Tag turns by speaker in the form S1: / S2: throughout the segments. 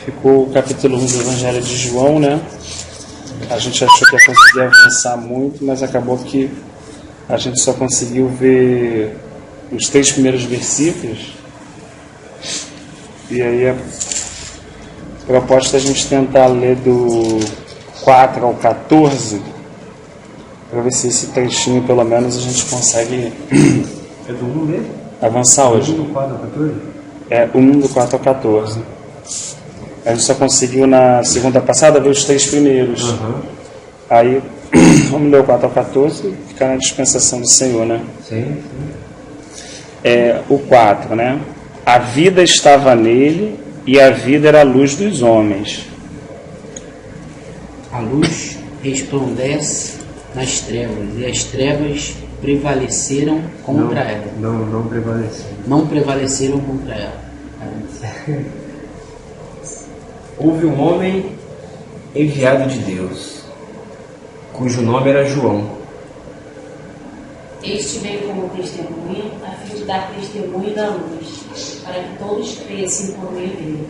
S1: Ficou o capítulo 1 do Evangelho de João, né? A gente achou que ia conseguir avançar muito, mas acabou que a gente só conseguiu ver os 3 primeiros versículos. E aí a proposta é a gente tentar ler do 4 ao 14, para ver se esse trechinho, pelo menos, a gente consegue
S2: É do 1 mesmo?
S1: avançar hoje.
S2: Do 4 ao 14?
S1: É 1 do 4 ao 14. A gente só conseguiu na segunda passada ver os 3 primeiros. Aí, vamos ler o 4 ao 14 e ficar na dispensação do Senhor, né?
S2: Sim.
S1: O 4, né? A vida estava nele e a vida era a luz dos homens.
S3: A luz resplandece nas trevas e as trevas prevaleceram contra ela.
S2: Não prevaleceu.
S3: Não prevaleceram contra ela.
S2: Houve um homem enviado de Deus, cujo nome era João.
S4: Este veio como testemunha, a fim de dar testemunho da luz, para que todos crescem por meio dele.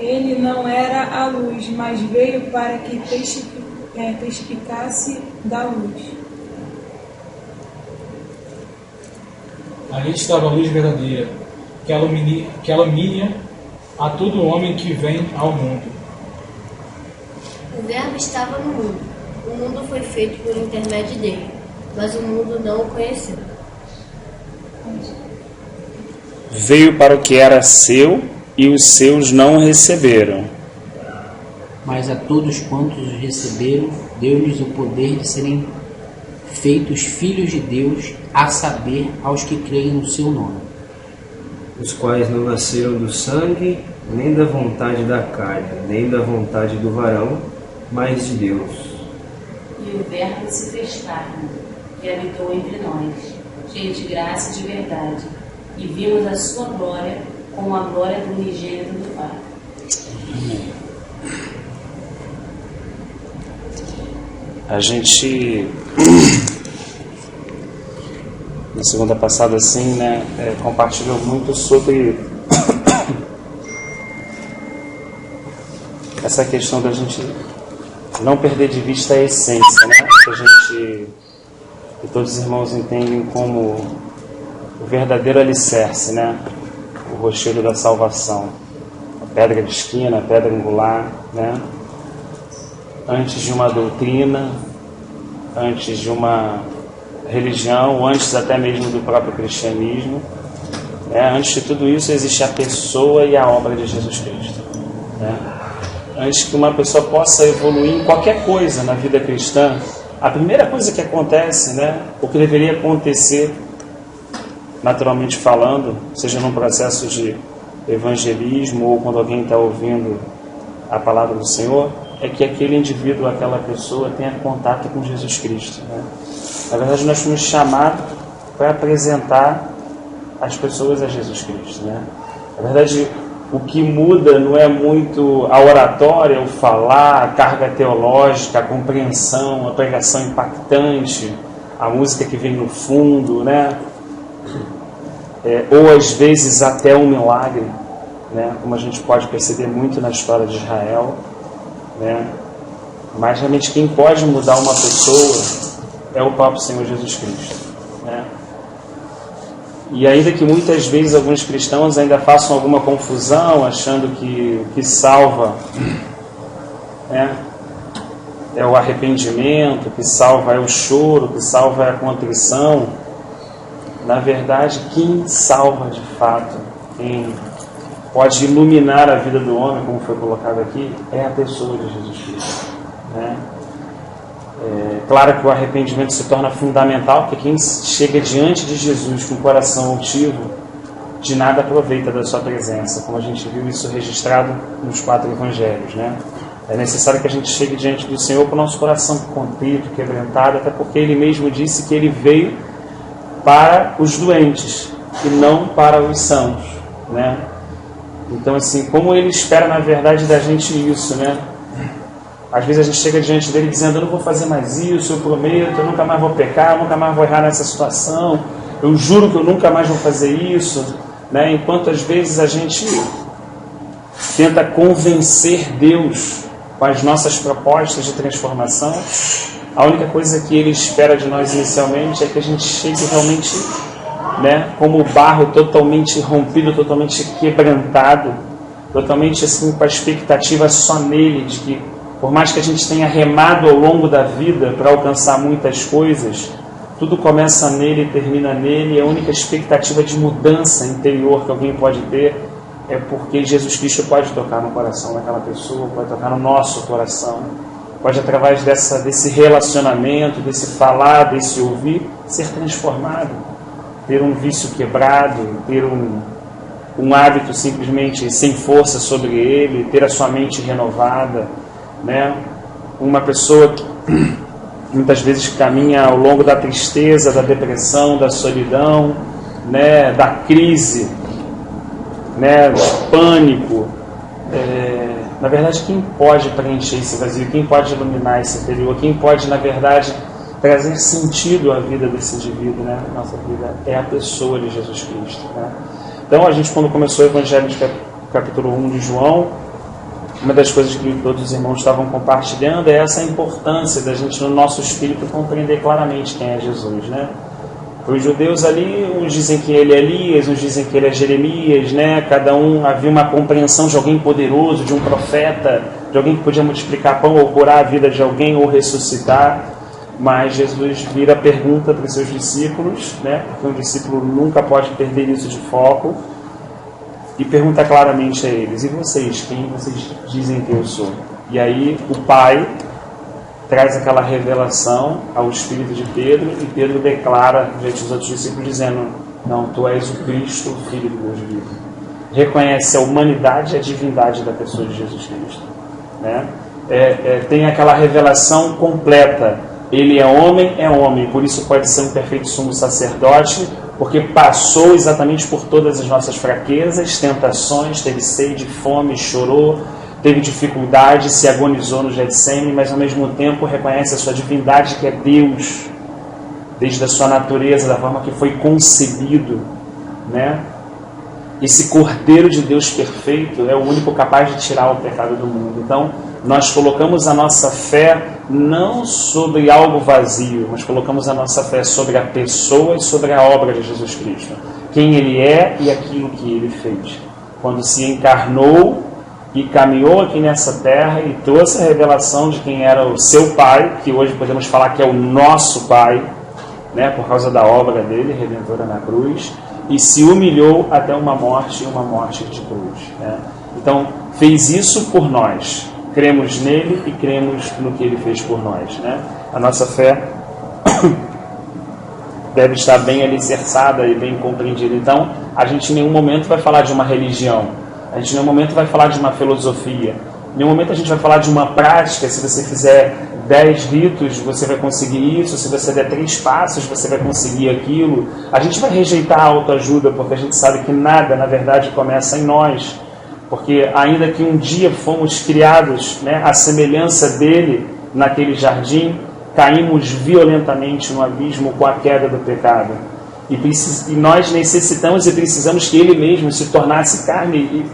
S5: Ele não era a luz, mas veio para que testificasse da luz.
S6: Ali estava a luz verdadeira, que ilumina a todo homem que vem ao mundo.
S7: O Verbo estava no mundo. O mundo foi feito por intermédio dele, mas o mundo não o conheceu.
S1: Veio para o que era seu e os seus não o receberam.
S3: Mas a todos quantos os receberam, deu-lhes o poder de serem feitos filhos de Deus, a saber, aos que creem no seu nome.
S2: Os quais não nasceram do sangue, nem da vontade da carne, nem da vontade do varão, mas de Deus.
S4: E o Verbo se fez carne, e habitou entre nós, cheio de graça e de verdade, e vimos a sua glória como a glória do unigênito do Pai.
S1: A gente, na segunda passada, assim, né, compartilhou muito sobre essa questão da gente não perder de vista a essência, né, que todos os irmãos entendem como o verdadeiro alicerce, né, o rochedo da salvação, a pedra de esquina, a pedra angular, né, antes de uma doutrina, antes de uma religião, antes até mesmo do próprio cristianismo, né? Antes de tudo isso existe a pessoa e a obra de Jesus Cristo, né? Antes que uma pessoa possa evoluir em qualquer coisa na vida cristã, a primeira coisa que acontece, né, o que deveria acontecer, naturalmente falando, seja num processo de evangelismo ou quando alguém está ouvindo a palavra do Senhor, é que aquele indivíduo, aquela pessoa tenha contato com Jesus Cristo, né? Na verdade, nós fomos chamados para apresentar as pessoas a Jesus Cristo, né? Na verdade, o que muda não é muito a oratória, o falar, a carga teológica, a compreensão, a pregação impactante, a música que vem no fundo, né? Ou às vezes até um milagre, né? Como a gente pode perceber muito na história de Israel, né? Mas realmente quem pode mudar uma pessoa é o próprio Senhor Jesus Cristo, né? E ainda que muitas vezes alguns cristãos ainda façam alguma confusão, achando que o que salva, né, é o arrependimento, o que salva é o choro, o que salva é a contrição, na verdade quem salva de fato, quem pode iluminar a vida do homem, como foi colocado aqui, é a pessoa de Jesus Cristo, né? Claro que o arrependimento se torna fundamental, porque quem chega diante de Jesus com o coração altivo, de nada aproveita da sua presença, como a gente viu isso registrado nos 4 evangelhos, né? É necessário que a gente chegue diante do Senhor com o nosso coração contrito, quebrantado, até porque Ele mesmo disse que Ele veio para os doentes e não para os sãos, né? Então, assim, como Ele espera, na verdade, da gente isso, né? Às vezes a gente chega diante dele dizendo: eu não vou fazer mais isso, eu prometo, eu nunca mais vou pecar, eu nunca mais vou errar nessa situação, eu juro que eu nunca mais vou fazer isso, né? Enquanto às vezes a gente tenta convencer Deus com as nossas propostas de transformação, a única coisa que Ele espera de nós inicialmente é que a gente chegue realmente, né, como barro totalmente rompido, totalmente quebrantado, totalmente assim com a expectativa só nele, de que por mais que a gente tenha remado ao longo da vida para alcançar muitas coisas, tudo começa nele e termina nele, e a única expectativa de mudança interior que alguém pode ter é porque Jesus Cristo pode tocar no coração daquela pessoa, pode tocar no nosso coração, pode através desse relacionamento, desse falar, desse ouvir, ser transformado, ter um vício quebrado, ter um hábito simplesmente sem força sobre ele, ter a sua mente renovada, né? Uma pessoa que muitas vezes caminha ao longo da tristeza, da depressão, da solidão, né? Da crise, né? Do pânico. Na verdade, quem pode preencher esse vazio, quem pode iluminar esse interior, quem pode, na verdade, trazer sentido à vida desse indivíduo, né? Nossa vida é a pessoa de Jesus Cristo, né? Então, a gente, quando começou o Evangelho de capítulo 1 de João, uma das coisas que todos os irmãos estavam compartilhando é essa importância da gente, no nosso espírito, compreender claramente quem é Jesus, né? Os judeus ali, uns dizem que ele é Elias, uns dizem que ele é Jeremias, né? Cada um havia uma compreensão de alguém poderoso, de um profeta, de alguém que podia multiplicar pão ou curar a vida de alguém ou ressuscitar. Mas Jesus vira a pergunta para os seus discípulos, né? Porque um discípulo nunca pode perder isso de foco, e pergunta claramente a eles: e vocês, quem vocês dizem que eu sou? E aí o Pai traz aquela revelação ao espírito de Pedro, e Pedro declara diante dos outros discípulos, dizendo: não, tu és o Cristo, o Filho de Deus vivo. Reconhece a humanidade e a divindade da pessoa de Jesus Cristo, né? Tem aquela revelação completa. Ele é homem, por isso pode ser um perfeito sumo sacerdote, porque passou exatamente por todas as nossas fraquezas, tentações, teve sede, fome, chorou, teve dificuldade, se agonizou no Getsêmani, mas ao mesmo tempo reconhece a sua divindade, que é Deus, desde a sua natureza, da forma que foi concebido, né? Esse Cordeiro de Deus perfeito é o único capaz de tirar o pecado do mundo. Então, nós colocamos a nossa fé não sobre algo vazio, mas colocamos a nossa fé sobre a pessoa e sobre a obra de Jesus Cristo. Quem Ele é e aquilo que Ele fez. Quando se encarnou e caminhou aqui nessa terra e trouxe a revelação de quem era o seu Pai, que hoje podemos falar que é o nosso Pai, né, por causa da obra dele, redentora na cruz, e se humilhou até uma morte de cruz, né? Então, fez isso por nós. Cremos nele e cremos no que ele fez por nós, né? A nossa fé deve estar bem alicerçada e bem compreendida. Então, a gente em nenhum momento vai falar de uma religião, a gente em nenhum momento vai falar de uma filosofia, em nenhum momento a gente vai falar de uma prática. Se você fizer 10 ritos, você vai conseguir isso. Se você der 3 passos, você vai conseguir aquilo. A gente vai rejeitar a autoajuda, porque a gente sabe que nada, na verdade, começa em nós. Porque ainda que um dia fomos criados, né, à semelhança dele naquele jardim, caímos violentamente no abismo com a queda do pecado. E nós necessitamos e precisamos que ele mesmo se tornasse carne e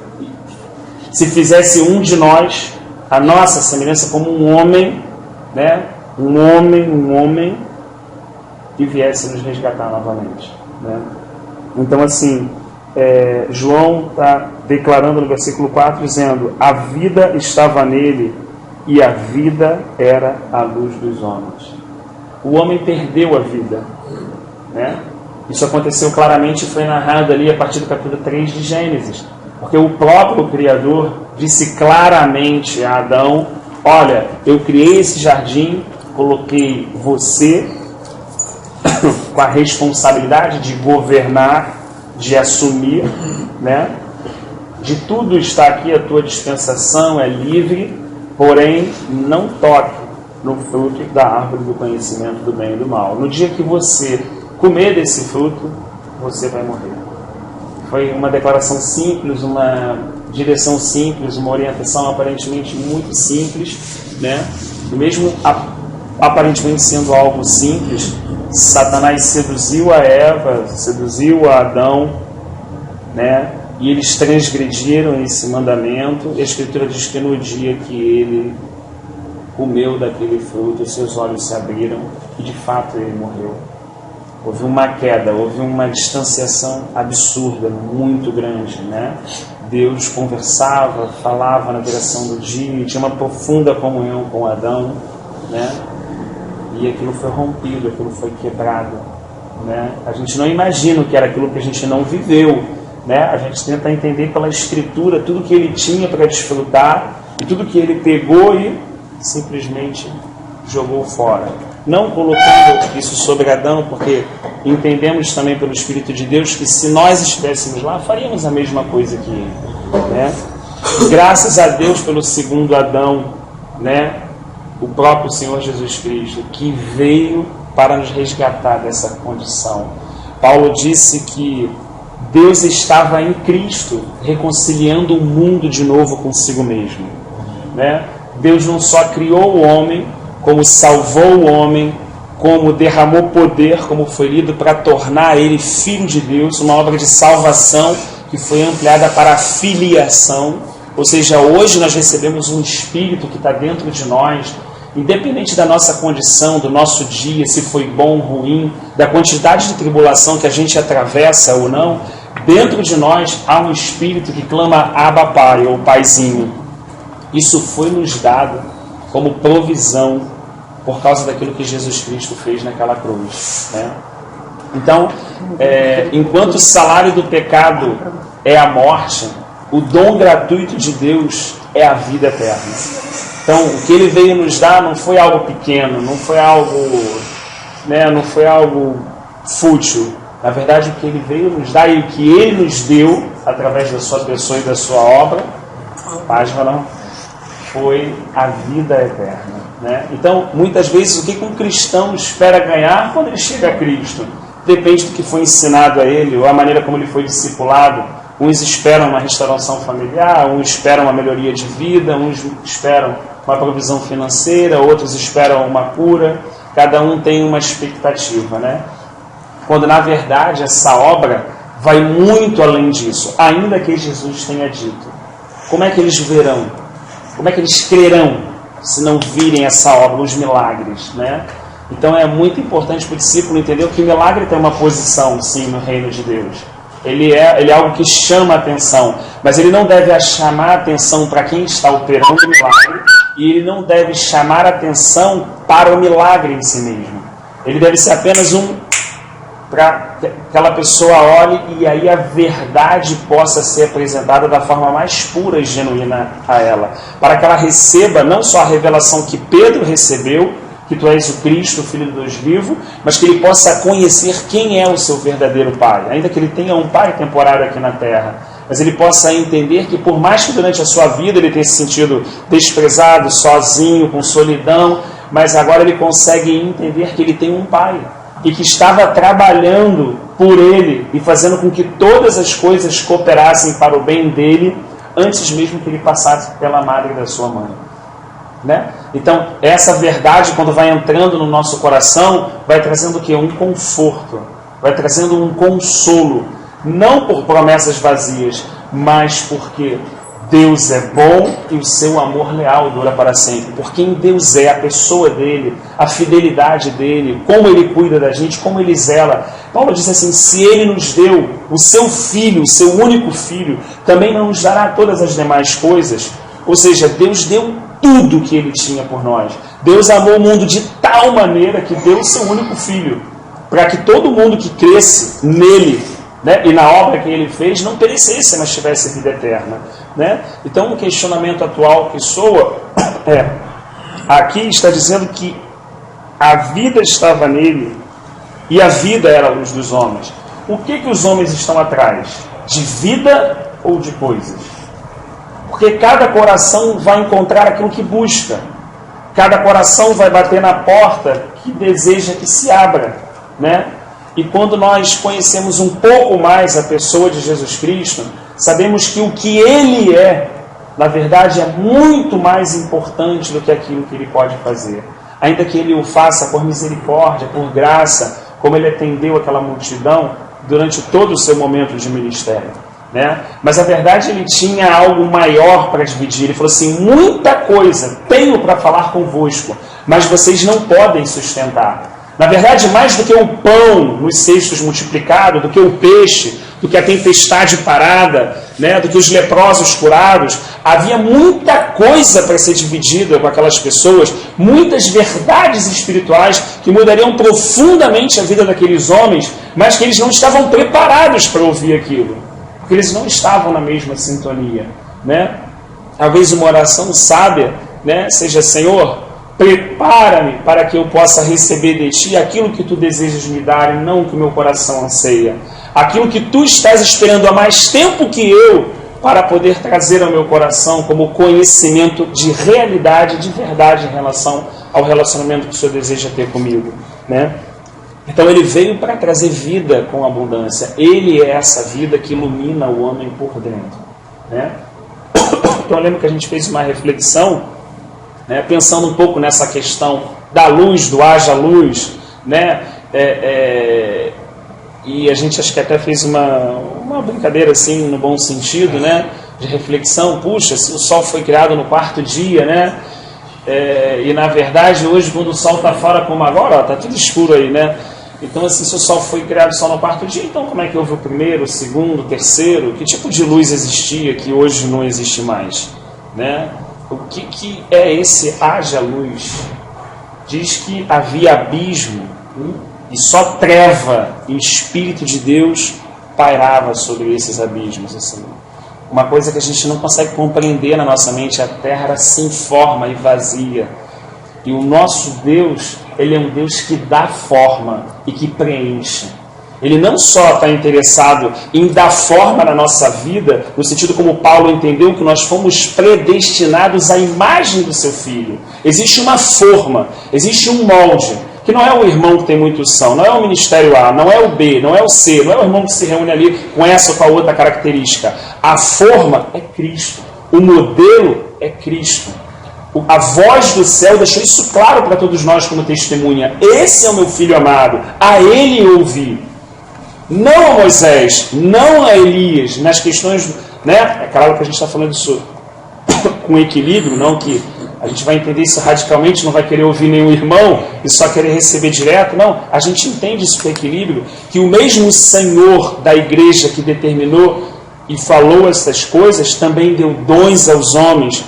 S1: se fizesse um de nós, a nossa semelhança, como um homem, né? Um homem que viesse nos resgatar novamente, né? Então, assim, João está declarando no versículo 4, dizendo: a vida estava nele e a vida era a luz dos homens. O homem perdeu a vida, né? Isso aconteceu claramente e foi narrado ali a partir do capítulo 3 de Gênesis, porque o próprio Criador disse claramente a Adão: olha, eu criei esse jardim, coloquei você com a responsabilidade de governar, de assumir, né? De tudo está aqui à tua dispensação, é livre, porém não toque no fruto da árvore do conhecimento do bem e do mal. No dia que você comer desse fruto, você vai morrer. Foi uma declaração simples, uma direção simples, uma orientação aparentemente muito simples, né? E mesmo aparentemente sendo algo simples, Satanás seduziu a Eva, seduziu a Adão, né? E eles transgrediram esse mandamento. E a Escritura diz que no dia que ele comeu daquele fruto, seus olhos se abriram e de fato ele morreu. Houve uma queda, houve uma distanciação absurda, muito grande, né? Deus conversava, falava na direção do dia, tinha uma profunda comunhão com Adão, né? E aquilo foi rompido, aquilo foi quebrado, né? A gente não imagina o que era aquilo que a gente não viveu, né? A gente tenta entender pela Escritura tudo que ele tinha para desfrutar e tudo que ele pegou e simplesmente jogou fora. Não colocando isso sobre Adão, porque entendemos também pelo Espírito de Deus que se nós estivéssemos lá, faríamos a mesma coisa que ele, né? Graças a Deus pelo segundo Adão, né? O próprio Senhor Jesus Cristo, que veio para nos resgatar dessa condição. Paulo disse que Deus estava em Cristo, reconciliando o mundo de novo consigo mesmo, né? Deus não só criou o homem, como salvou o homem, como derramou poder, como foi lido, para tornar ele filho de Deus, uma obra de salvação que foi ampliada para a filiação. Ou seja, hoje nós recebemos um Espírito que está dentro de nós, independente da nossa condição, do nosso dia, se foi bom ou ruim, da quantidade de tribulação que a gente atravessa ou não, dentro de nós há um Espírito que clama Abba Pai, ou Paizinho. Isso foi nos dado como provisão por causa daquilo que Jesus Cristo fez naquela cruz, né? Então, enquanto o salário do pecado é a morte, o dom gratuito de Deus é a vida eterna. Então, o que ele veio nos dar não foi algo pequeno, não foi algo, né, não foi algo fútil. Na verdade, o que ele veio nos dar e o que ele nos deu, através da sua pessoa e da sua obra, foi a vida eterna, né? Então, muitas vezes, o que um cristão espera ganhar quando ele chega a Cristo? Depende do que foi ensinado a ele, ou a maneira como ele foi discipulado. Uns esperam uma restauração familiar, uns esperam uma melhoria de vida, uns esperam uma provisão financeira, outros esperam uma cura. Cada um tem uma expectativa, né? Quando, na verdade, essa obra vai muito além disso, ainda que Jesus tenha dito. Como é que eles verão? Como é que eles crerão se não virem essa obra, os milagres, né? Então é muito importante para o discípulo entender que o milagre tem uma posição, sim, no reino de Deus. Ele é algo que chama a atenção, mas ele não deve chamar a atenção para quem está operando o milagre e ele não deve chamar a atenção para o milagre em si mesmo. Ele deve ser apenas para que aquela pessoa olhe e aí a verdade possa ser apresentada da forma mais pura e genuína a ela. Para que ela receba não só a revelação que Pedro recebeu, que tu és o Cristo, o Filho do Deus vivo, mas que ele possa conhecer quem é o seu verdadeiro Pai. Ainda que ele tenha um Pai temporário aqui na Terra, mas ele possa entender que por mais que durante a sua vida ele tenha se sentido desprezado, sozinho, com solidão, mas agora ele consegue entender que ele tem um Pai e que estava trabalhando por ele e fazendo com que todas as coisas cooperassem para o bem dele antes mesmo que ele passasse pela madre da sua mãe, né? Então, essa verdade, quando vai entrando no nosso coração, vai trazendo o quê? Um conforto, vai trazendo um consolo, não por promessas vazias, mas porque Deus é bom e o seu amor leal dura para sempre. Por quem Deus é, a pessoa dele, a fidelidade dele, como ele cuida da gente, como ele zela. Paulo diz assim, se ele nos deu o seu filho, o seu único filho, também não nos dará todas as demais coisas. Ou seja, Deus deu tudo que ele tinha por nós. Deus amou o mundo de tal maneira que deu o seu único filho, para que todo mundo que cresce nele, né, e na obra que ele fez, não perecesse, mas tivesse vida eterna, né? Então, um questionamento atual que soa aqui está dizendo que a vida estava nele e a vida era a luz dos homens. O que os homens estão atrás? De vida ou de coisas? Porque cada coração vai encontrar aquilo que busca. Cada coração vai bater na porta que deseja que se abra, né? E quando nós conhecemos um pouco mais a pessoa de Jesus Cristo, sabemos que o que Ele é, na verdade, é muito mais importante do que aquilo que Ele pode fazer. Ainda que Ele o faça por misericórdia, por graça, como Ele atendeu aquela multidão durante todo o seu momento de ministério. né? Mas a verdade, ele tinha algo maior para dividir. Ele falou assim: muita coisa tenho para falar convosco, mas vocês não podem sustentar. Na verdade, mais do que o pão nos cestos multiplicado, do que o peixe, do que a tempestade parada, né, do que os leprosos curados, havia muita coisa para ser dividida com aquelas pessoas, muitas verdades espirituais que mudariam profundamente a vida daqueles homens, mas que eles não estavam preparados para ouvir aquilo, porque eles não estavam na mesma sintonia, né? Talvez uma oração sábia, né, seja: Senhor, prepara-me para que eu possa receber de Ti aquilo que Tu desejas me dar e não o que o meu coração anseia. Aquilo que Tu estás esperando há mais tempo que eu, para poder trazer ao meu coração como conhecimento de realidade, de verdade em relação ao relacionamento que o Senhor deseja ter comigo, né? Então ele veio para trazer vida com abundância. Ele é essa vida que ilumina o homem por dentro, né? Então eu lembro que a gente fez uma reflexão, né, pensando um pouco nessa questão da luz, do haja luz, né? E a gente acho que até fez uma brincadeira assim, no bom sentido, né, de reflexão. Puxa, se o sol foi criado no quarto dia, né? E na verdade hoje, quando o sol está fora como agora, está tudo escuro aí, né? Então assim, se o sol foi criado só no quarto dia, então como é que houve o primeiro, o segundo, o terceiro? Que tipo de luz existia que hoje não existe mais, né? O que é esse haja luz? Diz que havia abismo, e só treva e Espírito de Deus pairava sobre esses abismos. Assim. Uma coisa que a gente não consegue compreender na nossa mente: a terra era sem forma e vazia. E o nosso Deus, Ele é um Deus que dá forma e que preenche. Ele não só está interessado em dar forma na nossa vida, no sentido como Paulo entendeu que nós fomos predestinados à imagem do seu Filho. Existe uma forma, existe um molde, que não é o irmão que tem muito são, não é o ministério A, não é o B, não é o C, não é o irmão que se reúne ali com essa ou com a outra característica. A forma é Cristo, o modelo é Cristo. A voz do céu deixou isso claro para todos nós como testemunha: esse é o meu Filho amado, a Ele ouvi. Não a Moisés, não a Elias, nas questões, né? É claro que a gente está falando isso com equilíbrio, não que a gente vai entender isso radicalmente, não vai querer ouvir nenhum irmão e só querer receber direto. Não, a gente entende isso com equilíbrio, que o mesmo Senhor da igreja que determinou e falou essas coisas, também deu dons aos homens,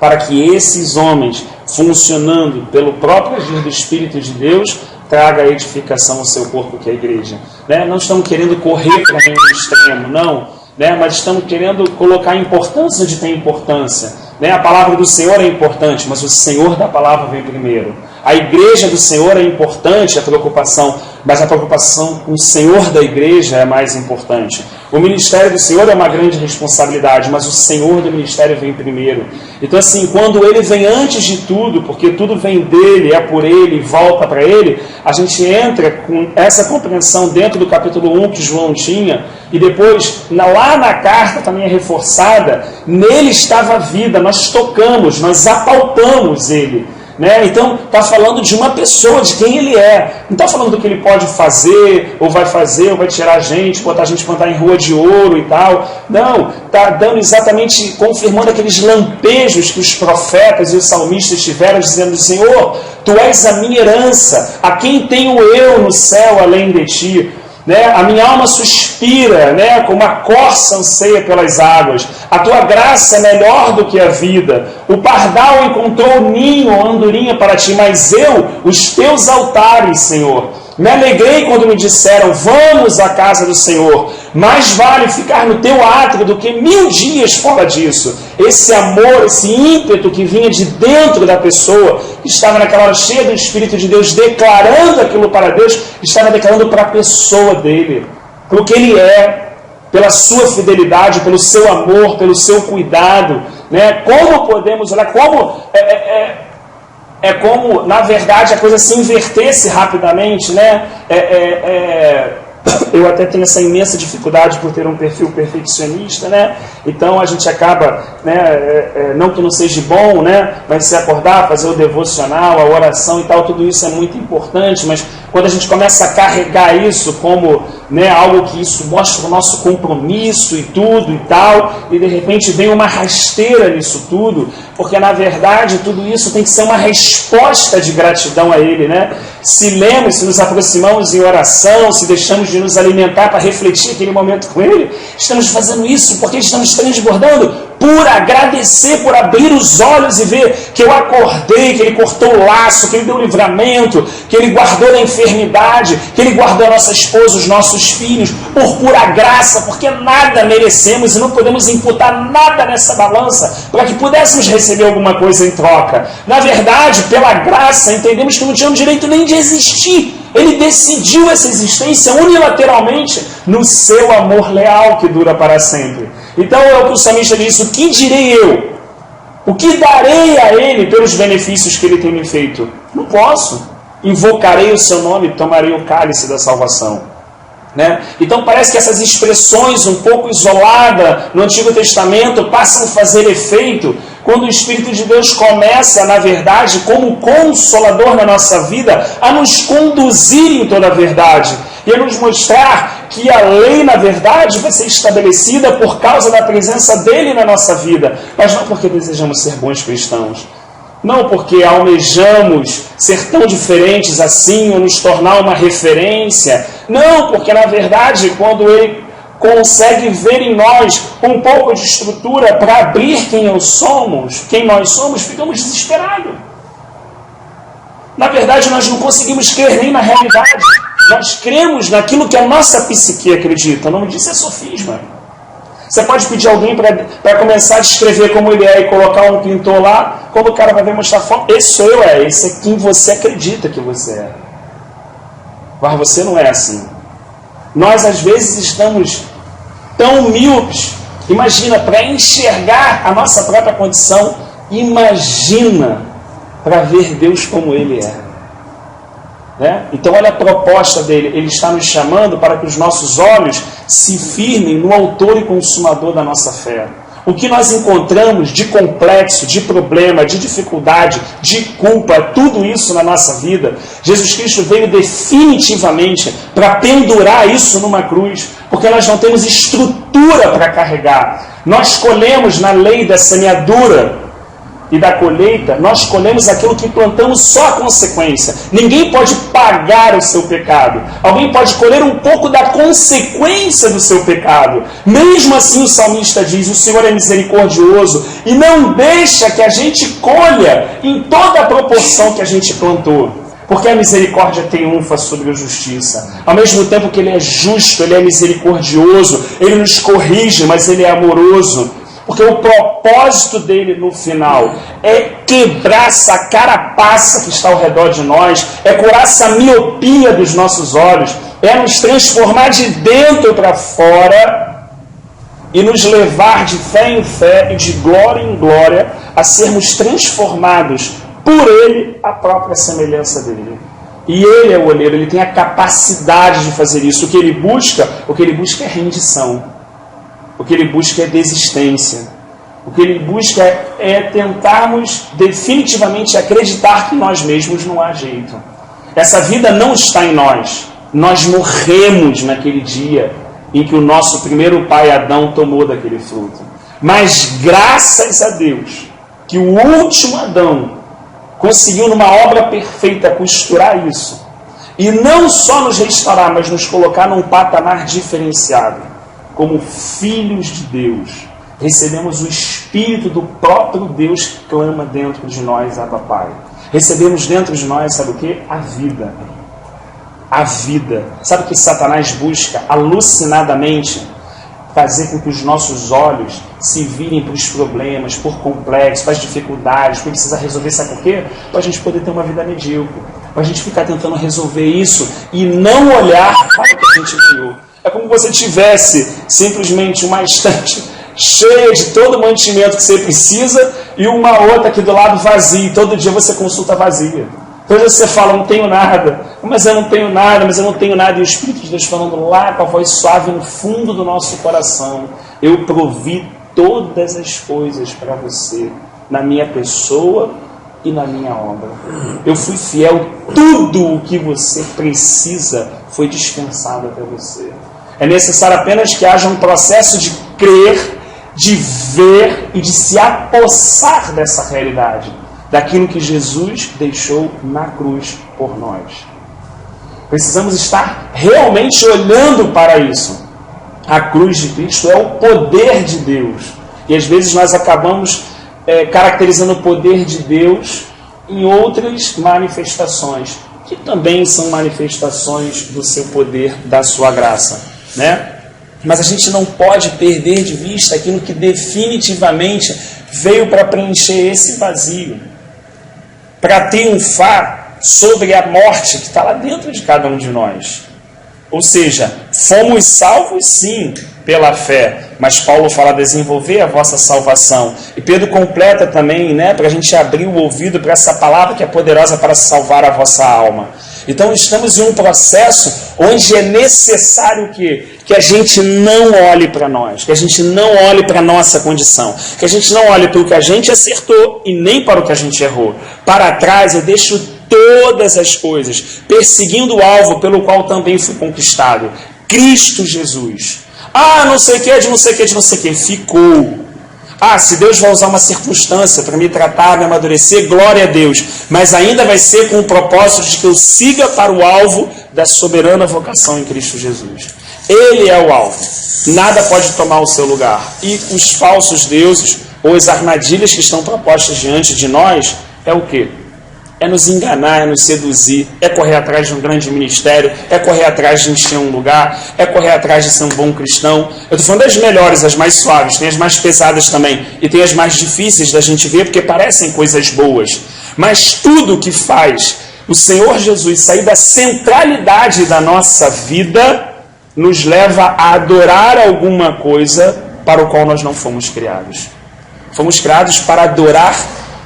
S1: para que esses homens, funcionando pelo próprio agir do Espírito de Deus, traga a edificação ao seu corpo, que é a igreja. Né? Não estamos querendo correr para nenhum extremo, não, né? Mas estamos querendo colocar importância onde tem importância. Né? A palavra do Senhor é importante, mas o Senhor da palavra vem primeiro. A igreja do Senhor é importante, a preocupação, mas a preocupação com o Senhor da igreja é mais importante. O ministério do Senhor é uma grande responsabilidade, mas o Senhor do ministério vem primeiro. Então assim, quando Ele vem antes de tudo, porque tudo vem dEle, é por Ele, volta para Ele, a gente entra com essa compreensão dentro do capítulo 1 que João tinha, e depois, lá na carta também é reforçada: nele estava a vida, nós tocamos, nós apalpamos Ele. Né? Então está falando de uma pessoa, de quem Ele é. Não está falando do que Ele pode fazer, ou vai tirar a gente, botar a gente plantar em rua de ouro e tal. Não, está dando exatamente, confirmando aqueles lampejos que os profetas e os salmistas tiveram, dizendo: Senhor, Tu és a minha herança, a quem tenho eu no céu além de Ti. Né? A minha alma suspira, né? Como a corça anseia pelas águas. A Tua graça é melhor do que a vida. O pardal encontrou ninho ou andorinha para Ti, mas eu, os Teus altares, Senhor. Me alegrei quando me disseram: vamos à casa do Senhor. Mais vale ficar no Teu átrio do que 1000 dias fora disso. Esse amor, esse ímpeto que vinha de dentro da pessoa, que estava naquela hora cheia do Espírito de Deus, declarando aquilo para Deus, estava declarando para a pessoa dele, pelo que Ele é, pela sua fidelidade, pelo seu amor, pelo seu cuidado. Né? Como podemos olhar, como é como, na verdade, a coisa se invertesse rapidamente, né? Eu até tenho essa imensa dificuldade por ter um perfil perfeccionista, né? Então a gente acaba, né, não que não seja bom, né, mas se acordar, fazer o devocional, a oração e tal, tudo isso é muito importante, mas quando a gente começa a carregar isso como né, algo que isso mostra o nosso compromisso e tudo e tal, e de repente vem uma rasteira nisso tudo, porque na verdade tudo isso tem que ser uma resposta de gratidão a Ele, né? Se lemos, se nos aproximamos em oração, se deixamos de nos alimentar para refletir aquele momento com Ele, estamos fazendo isso porque estamos transbordando por agradecer, por abrir os olhos e ver que eu acordei, que Ele cortou o laço, que Ele deu livramento, que Ele guardou da enfermidade, que Ele guardou a nossa esposa, os nossos filhos, por pura graça, porque nada merecemos e não podemos imputar nada nessa balança para que pudéssemos receber alguma coisa em troca. Na verdade, pela graça, entendemos que não tínhamos direito nem de existir. Ele decidiu essa existência unilateralmente no seu amor leal que dura para sempre. Então é o que o salmista diz: o que direi eu? O que darei a Ele pelos benefícios que Ele tem me feito? Não posso. Invocarei o seu nome e tomarei o cálice da salvação. Né? Então parece que essas expressões um pouco isoladas no Antigo Testamento passam a fazer efeito quando o Espírito de Deus começa, na verdade, como Consolador na nossa vida, a nos conduzir em toda a verdade e a nos mostrar que a lei, na verdade, vai ser estabelecida por causa da presença dEle na nossa vida, mas não porque desejamos ser bons cristãos, não porque almejamos ser tão diferentes assim ou nos tornar uma referência, não, porque na verdade quando Ele consegue ver em nós um pouco de estrutura para abrir quem nós somos, ficamos desesperados. Na verdade nós não conseguimos crer nem na realidade, nós cremos naquilo que a nossa psique acredita. O nome disso é sofisma. Você pode pedir alguém para começar a descrever como ele é e colocar um pintor lá, quando o cara vai ver mostrar foto, esse sou eu, esse é quem você acredita que você é. Mas você não é assim. Nós às vezes estamos tão míopes, imagina, para enxergar a nossa própria condição, imagina para ver Deus como Ele é. Né? Então olha a proposta dele, Ele está nos chamando para que os nossos olhos se firmem no autor e consumador da nossa fé. O que nós encontramos de complexo, de problema, de dificuldade, de culpa, tudo isso na nossa vida, Jesus Cristo veio definitivamente para pendurar isso numa cruz, porque nós não temos estrutura para carregar. Nós colhemos na lei da semeadura e da colheita, nós colhemos aquilo que plantamos, só a consequência. Ninguém pode pagar o seu pecado. Alguém pode colher um pouco da consequência do seu pecado. Mesmo assim o salmista diz: o Senhor é misericordioso e não deixa que a gente colha em toda a proporção que a gente plantou. Porque a misericórdia triunfa sobre a justiça. Ao mesmo tempo que Ele é justo, Ele é misericordioso, Ele nos corrige, mas Ele é amoroso. Porque o propósito dele no final é quebrar essa carapaça que está ao redor de nós, é curar essa miopia dos nossos olhos, é nos transformar de dentro para fora e nos levar de fé em fé e de glória em glória a sermos transformados por Ele à própria semelhança dele. E Ele é o olheiro, Ele tem a capacidade de fazer isso. O que Ele busca é rendição. O que Ele busca é desistência. O que Ele busca é tentarmos definitivamente acreditar que em nós mesmos não há jeito. Essa vida não está em nós. Nós morremos naquele dia em que o nosso primeiro pai Adão tomou daquele fruto. Mas graças a Deus que o último Adão conseguiu numa obra perfeita costurar isso. E não só nos restaurar, mas nos colocar num patamar diferenciado. Como filhos de Deus, recebemos o Espírito do próprio Deus que clama dentro de nós, Abba Pai. Recebemos dentro de nós, sabe o que? A vida. A vida. Sabe o que Satanás busca alucinadamente? Fazer com que os nossos olhos se virem para os problemas, por complexos, para as dificuldades, para precisar resolver, sabe por quê? Para a gente poder ter uma vida medíocre. Para a gente ficar tentando resolver isso e não olhar para o que a gente criou. É como se você tivesse simplesmente uma estante cheia de todo o mantimento que você precisa e uma outra aqui do lado vazia. E todo dia você consulta vazia. Todo dia você fala: não tenho nada, mas eu não tenho nada, mas eu não tenho nada. E o Espírito de Deus falando lá com a voz suave no fundo do nosso coração: eu provi todas as coisas para você, na minha pessoa e na minha obra. Eu fui fiel, tudo o que você precisa foi dispensado até você. É necessário apenas que haja um processo de crer, de ver e de se apossar dessa realidade, daquilo que Jesus deixou na cruz por nós. Precisamos estar realmente olhando para isso. A cruz de Cristo é o poder de Deus. E às vezes nós acabamos caracterizando o poder de Deus em outras manifestações, que também são manifestações do seu poder, da sua graça, né? Mas a gente não pode perder de vista aquilo que definitivamente veio para preencher esse vazio, para triunfar sobre a morte que está lá dentro de cada um de nós. Ou seja, fomos salvos sim pela fé, mas Paulo fala desenvolver a vossa salvação. E Pedro completa também, né, para a gente abrir o ouvido para essa palavra que é poderosa para salvar a vossa alma. Então estamos em um processo onde é necessário que a gente não olhe para nós, que a gente não olhe para a nossa condição, que a gente não olhe para o que a gente acertou e nem para o que a gente errou. Para trás eu deixo todas as coisas, perseguindo o alvo pelo qual também fui conquistado, Cristo Jesus. Não sei o que, de não sei o que, de não sei o que. Ficou. Se Deus vai usar uma circunstância para me tratar, me amadurecer, glória a Deus. Mas ainda vai ser com o propósito de que eu siga para o alvo da soberana vocação em Cristo Jesus. Ele é o alvo. Nada pode tomar o seu lugar. E os falsos deuses, ou as armadilhas que estão propostas diante de nós, é o quê? É nos enganar, é nos seduzir, é correr atrás de um grande ministério, é correr atrás de encher um lugar, é correr atrás de ser um bom cristão. Eu estou falando das melhores, as mais suaves, tem as mais pesadas também, e tem as mais difíceis da gente ver, porque parecem coisas boas. Mas tudo que faz o Senhor Jesus sair da centralidade da nossa vida, nos leva a adorar alguma coisa para o qual nós não fomos criados. Fomos criados para adorar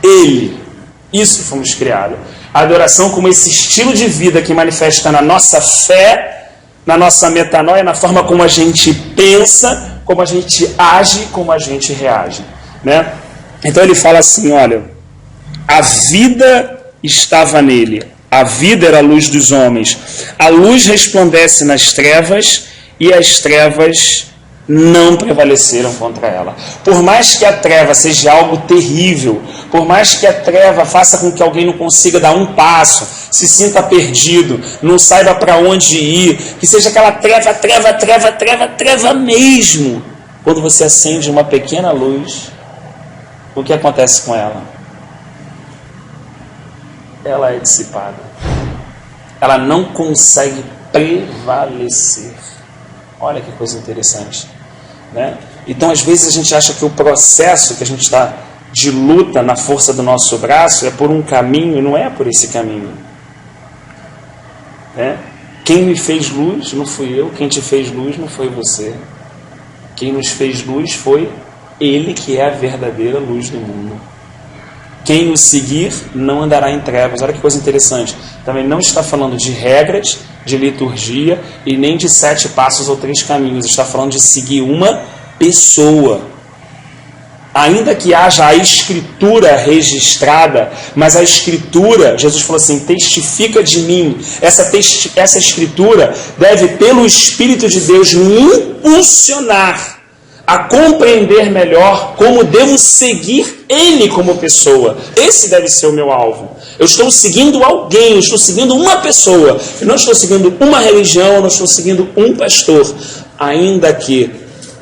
S1: Ele. Isso fomos criados. A adoração como esse estilo de vida que manifesta na nossa fé, na nossa metanoia, na forma como a gente pensa, como a gente age, como a gente reage, né? Então ele fala assim, olha, a vida estava nele, a vida era a luz dos homens, a luz resplandece nas trevas e as trevas não prevaleceram contra ela. Por mais que a treva seja algo terrível, por mais que a treva faça com que alguém não consiga dar um passo, se sinta perdido, não saiba para onde ir, que seja aquela treva mesmo, quando você acende uma pequena luz, o que acontece com ela? Ela é dissipada. Ela não consegue prevalecer. Olha que coisa interessante, né? Então, às vezes, a gente acha que o processo que a gente está de luta na força do nosso braço é por um caminho, e não é por esse caminho, né? Quem me fez luz não fui eu, quem te fez luz não foi você. Quem nos fez luz foi Ele, que é a verdadeira luz do mundo. Quem nos seguir não andará em trevas. Olha que coisa interessante. Também não está falando de regras, de liturgia e nem de 7 passos ou 3 caminhos. Está falando de seguir uma pessoa. Ainda que haja a escritura registrada, mas a escritura, Jesus falou assim, testifica de mim. Essa escritura deve, pelo Espírito de Deus, me impulsionar a compreender melhor como devo seguir Ele como pessoa. Esse deve ser o meu alvo. Eu estou seguindo alguém, eu estou seguindo uma pessoa. Eu não estou seguindo uma religião, eu não estou seguindo um pastor. Ainda que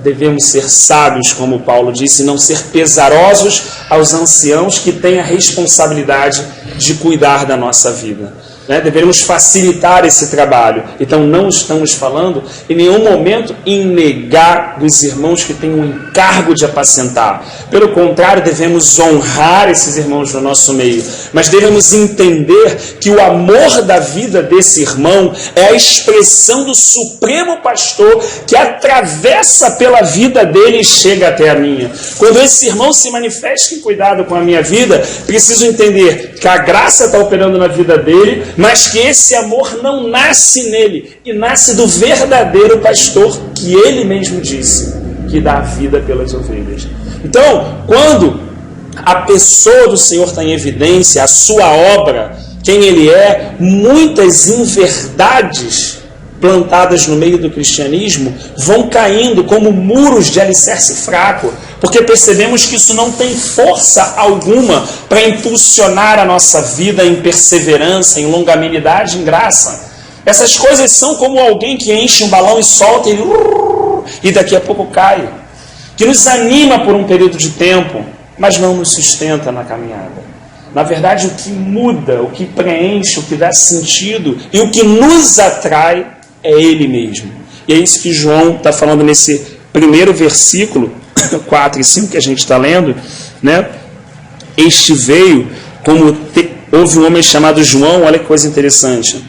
S1: devemos ser sábios, como Paulo disse, e não ser pesarosos aos anciãos que têm a responsabilidade de cuidar da nossa vida. Devemos facilitar esse trabalho. Então não estamos falando em nenhum momento em negar dos irmãos que têm um encargo de apacentar. Pelo contrário, devemos honrar esses irmãos no nosso meio. Mas devemos entender que o amor da vida desse irmão é a expressão do supremo pastor que atravessa pela vida dele e chega até a minha. Quando esse irmão se manifesta em cuidado com a minha vida, preciso entender que a graça está operando na vida dele, mas que esse amor não nasce nele, e nasce do verdadeiro pastor que ele mesmo disse, que dá a vida pelas ovelhas. Então, quando a pessoa do Senhor está em evidência, a sua obra, quem ele é, muitas inverdades plantadas no meio do cristianismo vão caindo como muros de alicerce fraco, porque percebemos que isso não tem força alguma para impulsionar a nossa vida em perseverança, em longanimidade, em graça. Essas coisas são como alguém que enche um balão e solta e daqui a pouco cai, que nos anima por um período de tempo, mas não nos sustenta na caminhada. Na verdade, o que muda, o que preenche, o que dá sentido e o que nos atrai é Ele mesmo. E é isso que João está falando nesse primeiro versículo, 4 e 5 que a gente está lendo, né? Este veio, houve um homem chamado João, olha que coisa interessante.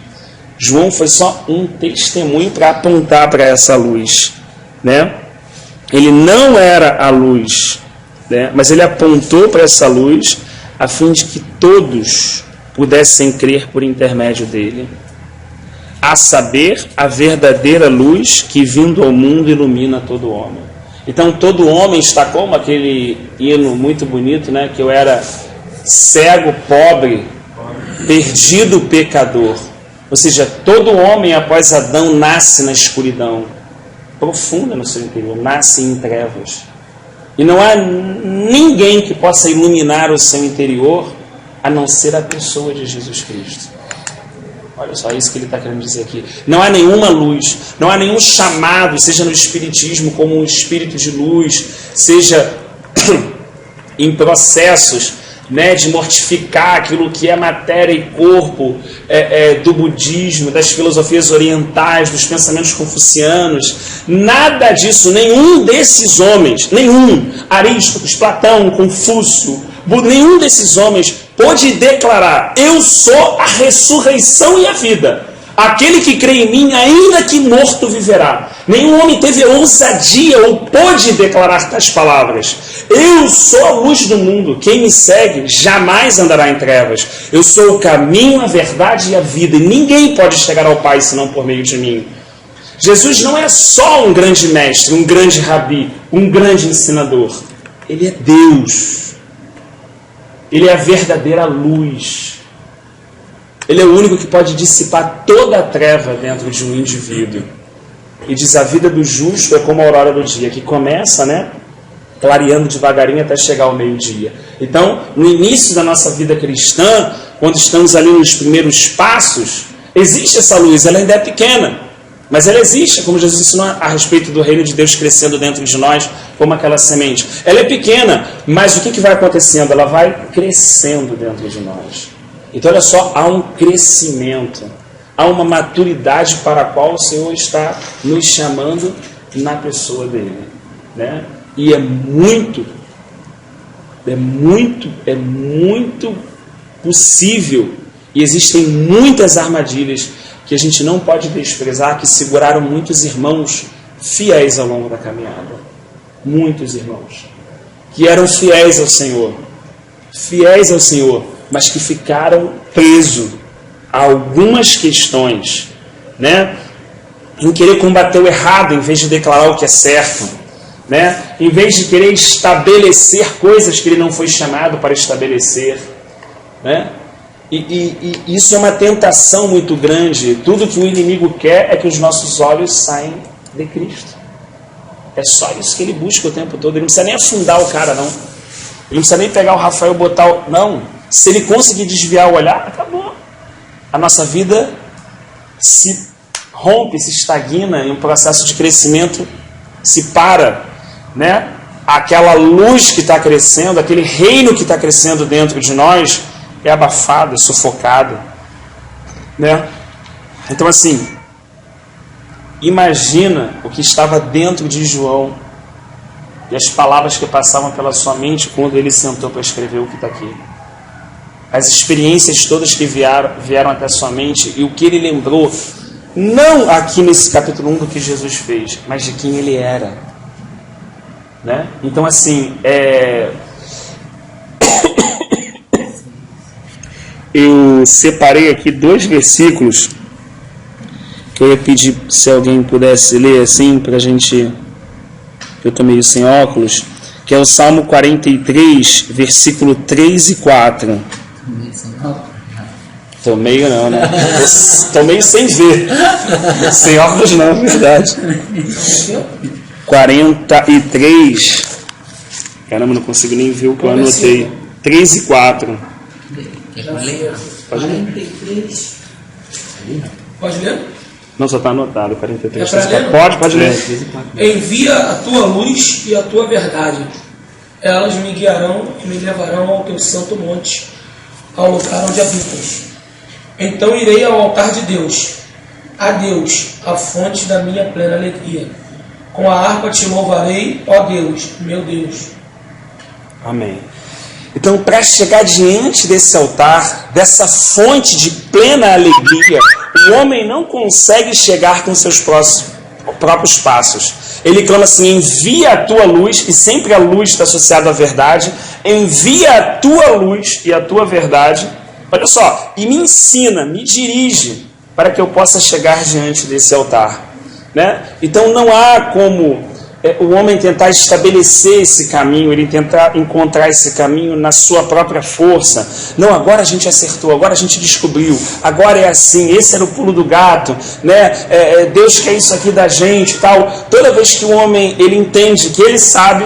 S1: João foi só um testemunho para apontar para essa luz, né? Ele não era a luz, né? Mas ele apontou para essa luz a fim de que todos pudessem crer por intermédio dele, a saber, a verdadeira luz que vindo ao mundo ilumina todo homem. Então todo homem está como aquele hino muito bonito, né? Que eu era cego, pobre, perdido, pecador. Ou seja, todo homem após Adão nasce na escuridão profunda no seu interior, nasce em trevas. E não há ninguém que possa iluminar o seu interior a não ser a pessoa de Jesus Cristo. Olha só isso que ele está querendo dizer aqui. Não há nenhuma luz, não há nenhum chamado, seja no Espiritismo como um espírito de luz, seja em processos, né, de mortificar aquilo que é matéria e corpo do budismo, das filosofias orientais, dos pensamentos confucianos. Nada disso, nenhum desses homens, Aristóteles, Platão, Confúcio, nenhum desses homens pôde declarar: eu sou a ressurreição e a vida. Aquele que crê em mim, ainda que morto, viverá. Nenhum homem teve ousadia ou pôde declarar tais palavras. Eu sou a luz do mundo. Quem me segue jamais andará em trevas. Eu sou o caminho, a verdade e a vida. E ninguém pode chegar ao Pai senão por meio de mim. Jesus não é só um grande mestre, um grande rabi, um grande ensinador. Ele é Deus. Ele é a verdadeira luz. Ele é o único que pode dissipar toda a treva dentro de um indivíduo. E diz: a vida do justo é como a aurora do dia, que começa, né, clareando devagarinho até chegar ao meio-dia. Então, no início da nossa vida cristã, quando estamos ali nos primeiros passos, existe essa luz, ela ainda é pequena, mas ela existe, como Jesus ensinou a respeito do reino de Deus crescendo dentro de nós, como aquela semente. Ela é pequena, mas o que vai acontecendo? Ela vai crescendo dentro de nós. Então, olha só, há um crescimento, há uma maturidade para a qual o Senhor está nos chamando na pessoa dele, né? E é muito possível, e existem muitas armadilhas que a gente não pode desprezar, que seguraram muitos irmãos fiéis ao longo da caminhada. Muitos irmãos que eram fiéis ao Senhor, mas que ficaram presos a algumas questões, né? Em querer combater o errado em vez de declarar o que é certo, né? Em vez de querer estabelecer coisas que ele não foi chamado para estabelecer, né? E isso é uma tentação muito grande. Tudo que o inimigo quer é que os nossos olhos saiam de Cristo. É só isso que ele busca o tempo todo. Ele não precisa nem afundar o cara, não. Ele não precisa nem pegar o Rafael e botar o... Não. Se ele conseguir desviar o olhar, acabou. A nossa vida se rompe, se estagna em um processo de crescimento, se para, né? Aquela luz que está crescendo, aquele reino que está crescendo dentro de nós é abafado, é sufocado, né? Então, assim, imagina o que estava dentro de João e as palavras que passavam pela sua mente quando ele sentou para escrever o que está aqui. As experiências todas que vieram até sua mente e o que ele lembrou, não aqui nesse capítulo 1 do que Jesus fez, mas de quem ele era, né? Então, assim, eu separei aqui 2 versículos que eu ia pedir se alguém pudesse ler assim pra gente. Eu tô meio sem óculos, que é o Salmo 43, versículo 3 e 4. Tô meio não, né? Tô meio sem ver. Sem óculos não, é verdade. 43. Caramba, não consigo nem ver o que eu anotei. 3 e 4. Pode ler?
S8: 43. Pode ler?
S1: Não, só está anotado. 43. Pode ler.
S8: Envia a tua luz e a tua verdade. Elas me guiarão e me levarão ao teu santo monte, ao lugar onde habitas. Então irei ao altar de Deus, a Deus, a fonte da minha plena alegria. Com a harpa te louvarei, ó Deus, meu Deus.
S9: Amém. Então, para chegar diante desse altar, dessa fonte de plena alegria, o homem não consegue chegar com seus próprios passos. Ele clama assim: envia a tua luz, e sempre a luz está associada à verdade. Envia a tua luz e a tua verdade. Olha só, e me ensina, me dirige, para que eu possa chegar diante desse altar. Né? Então não há como o homem tentar estabelecer esse caminho, ele tentar encontrar esse caminho na sua própria força. Não, agora a gente acertou, agora a gente descobriu, agora é assim, esse era o pulo do gato, né? Deus quer isso aqui da gente, tal. Toda vez que o homem ele entende que ele sabe,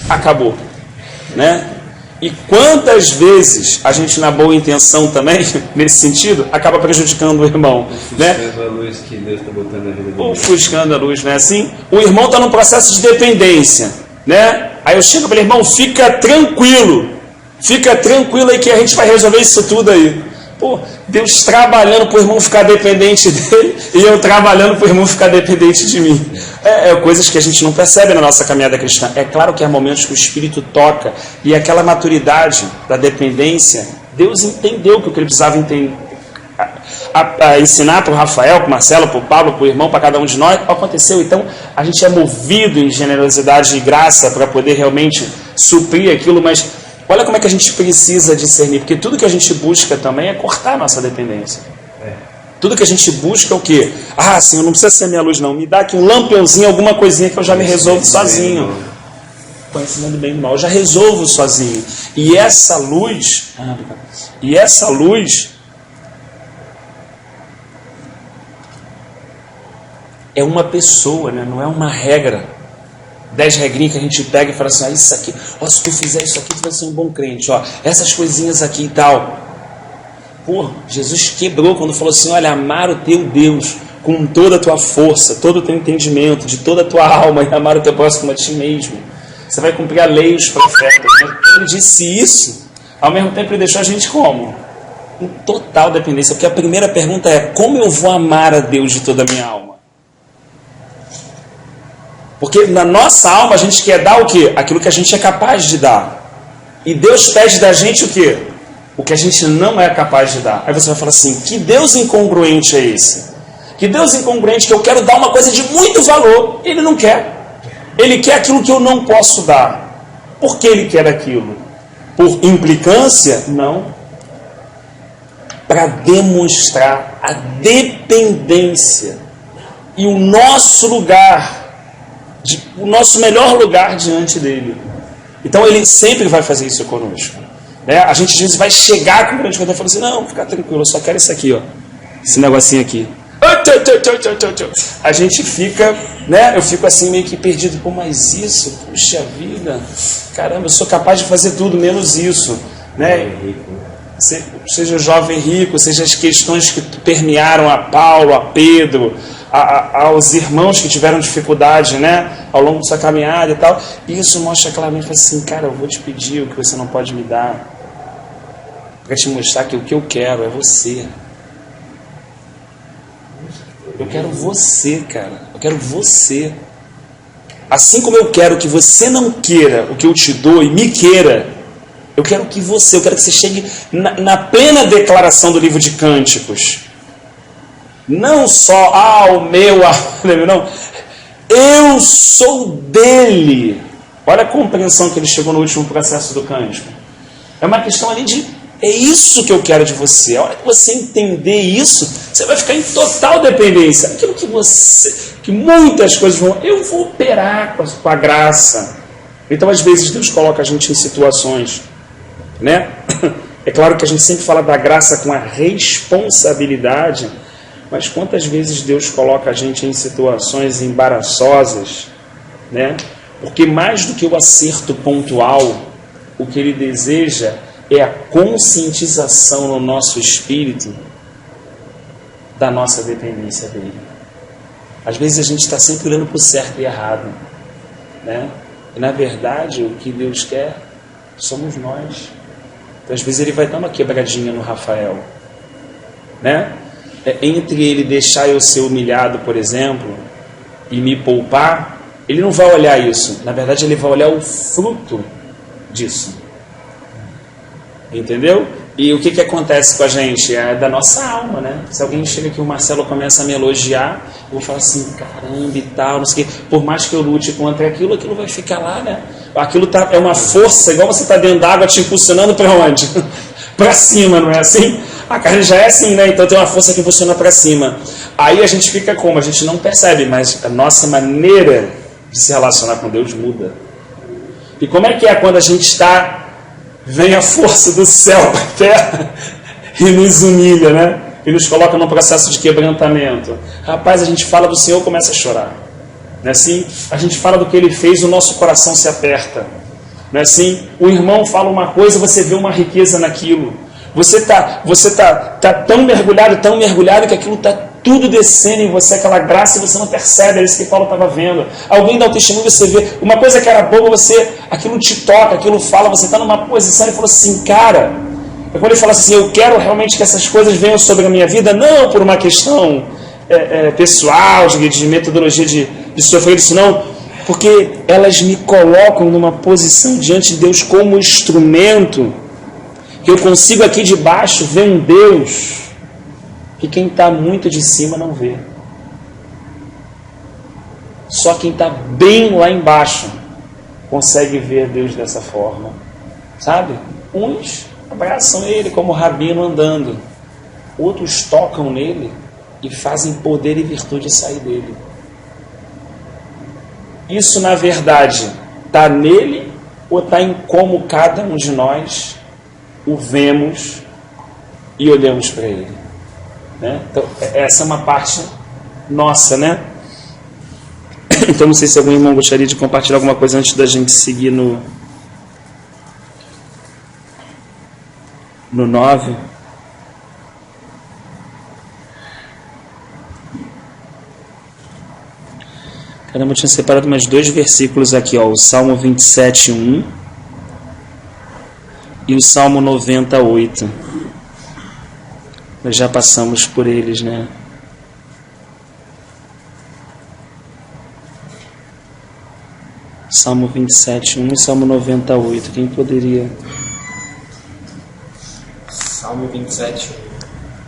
S9: acabou, né? E quantas vezes a gente, na boa intenção também, nesse sentido, acaba prejudicando o irmão, né?
S2: A luz que Deus está botando na vida dele.
S9: Ofuscando a luz, não é assim? O irmão está num processo de dependência, né? Aí eu chego para ele: irmão, fica tranquilo aí que a gente vai resolver isso tudo aí. Pô, Deus trabalhando para o irmão ficar dependente dele e eu trabalhando para o irmão ficar dependente de mim. Coisas que a gente não percebe na nossa caminhada cristã. É claro que há momentos que o Espírito toca e aquela maturidade da dependência, Deus entendeu que o que ele precisava entender, ensinar para o Rafael, para o Marcelo, para o Pablo, para o irmão, para cada um de nós, aconteceu. Então a gente é movido em generosidade e graça para poder realmente suprir aquilo, mas olha como é que a gente precisa discernir, porque tudo que a gente busca também é cortar a nossa dependência. Tudo que a gente busca é o quê? Ah, Senhor, não precisa ser minha luz não, me dá aqui um lampiãozinho, alguma coisinha que eu já me resolvo sozinho. Conhecimento do bem e do mal, eu já resolvo sozinho. E essa luz é uma pessoa, né? Não é uma regra. 10 regrinhas que a gente pega e fala assim: isso aqui, ó, se tu fizer isso aqui, tu vai ser um bom crente, ó, essas coisinhas aqui e tal. Pô, Jesus quebrou quando falou assim: olha, amar o teu Deus com toda a tua força, todo o teu entendimento, de toda a tua alma, e amar o teu próximo a ti mesmo. Você vai cumprir a lei e os profetas. Ele disse isso, ao mesmo tempo ele deixou a gente como? Em total dependência, porque a primeira pergunta é: como eu vou amar a Deus de toda a minha alma? Porque na nossa alma a gente quer dar o quê? Aquilo que a gente é capaz de dar. E Deus pede da gente o quê? O que a gente não é capaz de dar. Aí você vai falar assim: que Deus incongruente é esse? Que Deus incongruente que eu quero dar uma coisa de muito valor. Ele não quer. Ele quer aquilo que eu não posso dar. Por que ele quer aquilo? Por implicância? Não. Para demonstrar a dependência e o nosso lugar, o nosso melhor lugar diante dele. Então ele sempre vai fazer isso conosco, né? A gente às vezes vai chegar com o grande coisa e falar assim: não, fica tranquilo, eu só quero isso aqui, ó, esse negocinho aqui. A gente fica, né? Eu fico assim meio que perdido. Pô, mas isso, puxa vida, caramba, eu sou capaz de fazer tudo menos isso, né? Seja o jovem rico, seja as questões que permearam a Paulo, a Pedro, aos irmãos que tiveram dificuldade, né, ao longo da sua caminhada e tal. Isso mostra claramente assim: cara, eu vou te pedir o que você não pode me dar, para te mostrar que o que eu quero é você. Eu quero você, cara. Eu quero você. Assim como eu quero que você não queira o que eu te dou e me queira, eu quero que você chegue na plena declaração do livro de Cânticos. Não só, o meu, não. Eu sou dele. Olha a compreensão que ele chegou no último processo do cântico. É uma questão ali de: é isso que eu quero de você. A hora que você entender isso, você vai ficar em total dependência. Aquilo que muitas coisas vão... Eu vou operar com a graça. Então, às vezes, Deus coloca a gente em situações, né, É claro que a gente sempre fala da graça com a responsabilidade, mas quantas vezes Deus coloca a gente em situações embaraçosas, né? Porque mais do que o acerto pontual, o que Ele deseja é a conscientização no nosso espírito da nossa dependência dEle. Às vezes a gente está sempre olhando para o certo e errado, né? E na verdade o que Deus quer somos nós. Então às vezes Ele vai dar uma quebradinha no Rafael, né? Entre Ele deixar eu ser humilhado, por exemplo, e me poupar, Ele não vai olhar isso. Na verdade Ele vai olhar o fruto disso. Entendeu? E o que acontece com a gente? É da nossa alma, né? Se alguém chega aqui, o Marcelo começa a me elogiar, eu vou falar assim, caramba e tal, não sei o quê. Por mais que eu lute contra aquilo, aquilo vai ficar lá, né? Aquilo é uma força, igual você está dentro d'água te impulsionando para onde? Para cima, não é assim? A carne já é assim, né? Então tem uma força que impulsiona para cima. Aí a gente fica como? A gente não percebe, mas a nossa maneira de se relacionar com Deus muda. E como é que é quando a gente está... Vem a força do céu para a terra e nos humilha, né? E nos coloca num processo de quebrantamento. Rapaz, a gente fala do Senhor e começa a chorar. Não é assim? A gente fala do que Ele fez, o nosso coração se aperta. Não é assim? O irmão fala uma coisa, você vê uma riqueza naquilo. Você tá tão mergulhado que aquilo está tudo descendo em você, aquela graça, e você não percebe. É isso que Paulo estava vendo. Alguém dá um testemunho, você vê uma coisa que era boa, aquilo te toca, aquilo fala, você está numa posição, ele falou assim, cara, é quando ele fala assim, eu quero realmente que essas coisas venham sobre a minha vida, não por uma questão pessoal, de metodologia de sofrer isso, não, porque elas me colocam numa posição diante de Deus como instrumento, que eu consigo aqui de baixo ver um Deus que quem está muito de cima não vê. Só quem está bem lá embaixo consegue ver Deus dessa forma. Sabe? Uns abraçam Ele como rabino andando. Outros tocam nele e fazem poder e virtude sair dele. Isso, na verdade, está nele ou está em como cada um de nós o vemos e olhamos para Ele? Né? Então, essa é uma parte nossa, né? Então, não sei se algum irmão gostaria de compartilhar alguma coisa antes da gente seguir no 9. Caramba, eu tinha separado mais 2 versículos aqui, ó, o Salmo 27, 1 e o Salmo 98. Nós já passamos por eles, né? Salmo 27, 1 e Salmo 98. Quem poderia?
S2: Salmo 27,